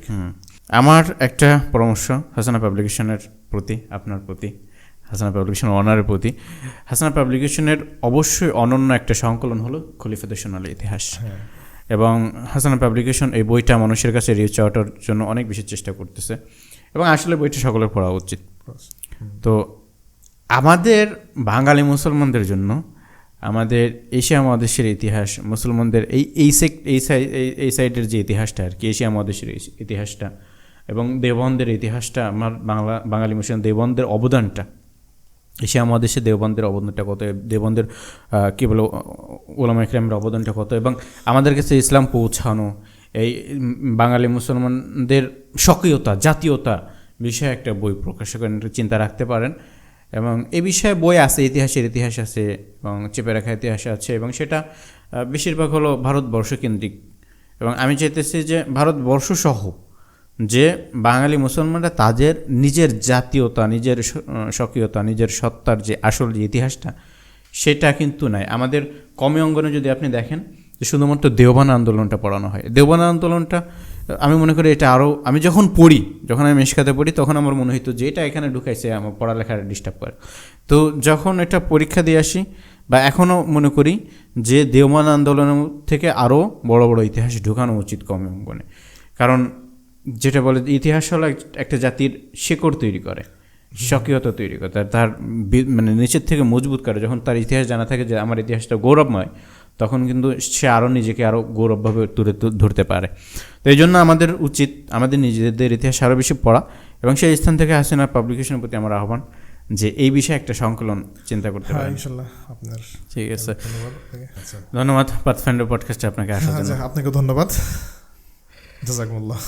আমার একটা পরামর্শ হাসানা পাবলিকেশনের প্রতি, আপনার প্রতি, হাসানা পাবলিকেশন অনারের প্রতি। হাসানা পাবলিকেশনের অবশ্যই অনন্য একটা সংকলন হলো খলিফাতুর সোনালী ইতিহাস, এবং হাসানা পাবলিকেশন এই বইটা মানুষের কাছে রিচ আউটের জন্য অনেক বেশি চেষ্টা করতেছে, এবং আসলে বইটা সকলের পড়া উচিত। তো আমাদের বাঙালি মুসলমানদের জন্য আমাদের এশিয়া মহাদেশের ইতিহাস, মুসলমানদের এই সাইডের যে ইতিহাসটা আর কি, এশিয়া মহাদেশের ইতিহাসটা এবং দেওবন্দের ইতিহাসটা, আমার বাঙালি মুসলিম দেওবন্দের অবদানটা, এশিয়া মহাদেশে দেওবন্দের অবদানটা কত, দেওবন্দের কী বলো ওলামা ইকরামের অবদানটা কত, এবং আমাদের কাছে ইসলাম পৌঁছানো, এই বাঙালি মুসলমানদের স্বকীয়তা, জাতীয়তা বিষয়ে একটা বই প্রকাশ করেন, চিন্তা রাখতে পারেন। এবং এ বিষয়ে বই আছে, ইতিহাসের ইতিহাস আছে এবং চেপে রাখা ইতিহাস আছে, এবং সেটা বেশিরভাগ হলো ভারতবর্ষ কেন্দ্রিক। এবং আমি চাইতেছি যে ভারতবর্ষ সহ যে বাঙালি মুসলমানরা তাদের নিজের জাতীয়তা, নিজের স্বকীয়তা, নিজের সত্তার যে আসল যে ইতিহাসটা, সেটা কিন্তু নাই। আমাদের কমে অঙ্গনে যদি আপনি দেখেন যে শুধুমাত্র দেওবান আন্দোলনটা পড়ানো হয়। দেওবান আন্দোলনটা আমি মনে করি এটা আরও, আমি যখন পড়ি, যখন আমি মেশকাতে পড়ি, তখন আমার মনে হইতো যে এটা এখানে ঢুকাইছে আমার পড়ালেখার ডিস্টার্ব করে। তো যখন এটা পরীক্ষা দিয়ে আসি, বা এখনও মনে করি যে দেওবান আন্দোলনের থেকে আরও বড় বড় ইতিহাস ঢুকানো উচিত কমে অঙ্গনে। কারণ যেটা বলে ইতিহাস হলো একটা জাতির শিকড় তৈরি করে, স্বকীয়তা তৈরি করে, তার মানে নিচের থেকে মজবুত করে। যখন তার ইতিহাস জানা থাকে যে আমার ইতিহাসটা গৌরবময়, তখন কিন্তু সে আরও নিজেকে আরও গৌরবভাবে তুলে ধরতে পারে। তো এই জন্য আমাদের উচিত আমাদের নিজেদের ইতিহাস আরও বেশি পড়া, এবং সেই স্থান থেকে হাসিনা পাবলিকেশনের প্রতি আমার আহ্বান যে এই বিষয়ে একটা সংকলন চিন্তা করতে পারেন। ইনশাআল্লাহ আপনার ঠিক আছে, ধন্যবাদ পাথফাইন্ডার পডকাস্টে আপনাকে আসার জন্য। আপনাকে ধন্যবাদ, জাযাকুমুল্লাহ।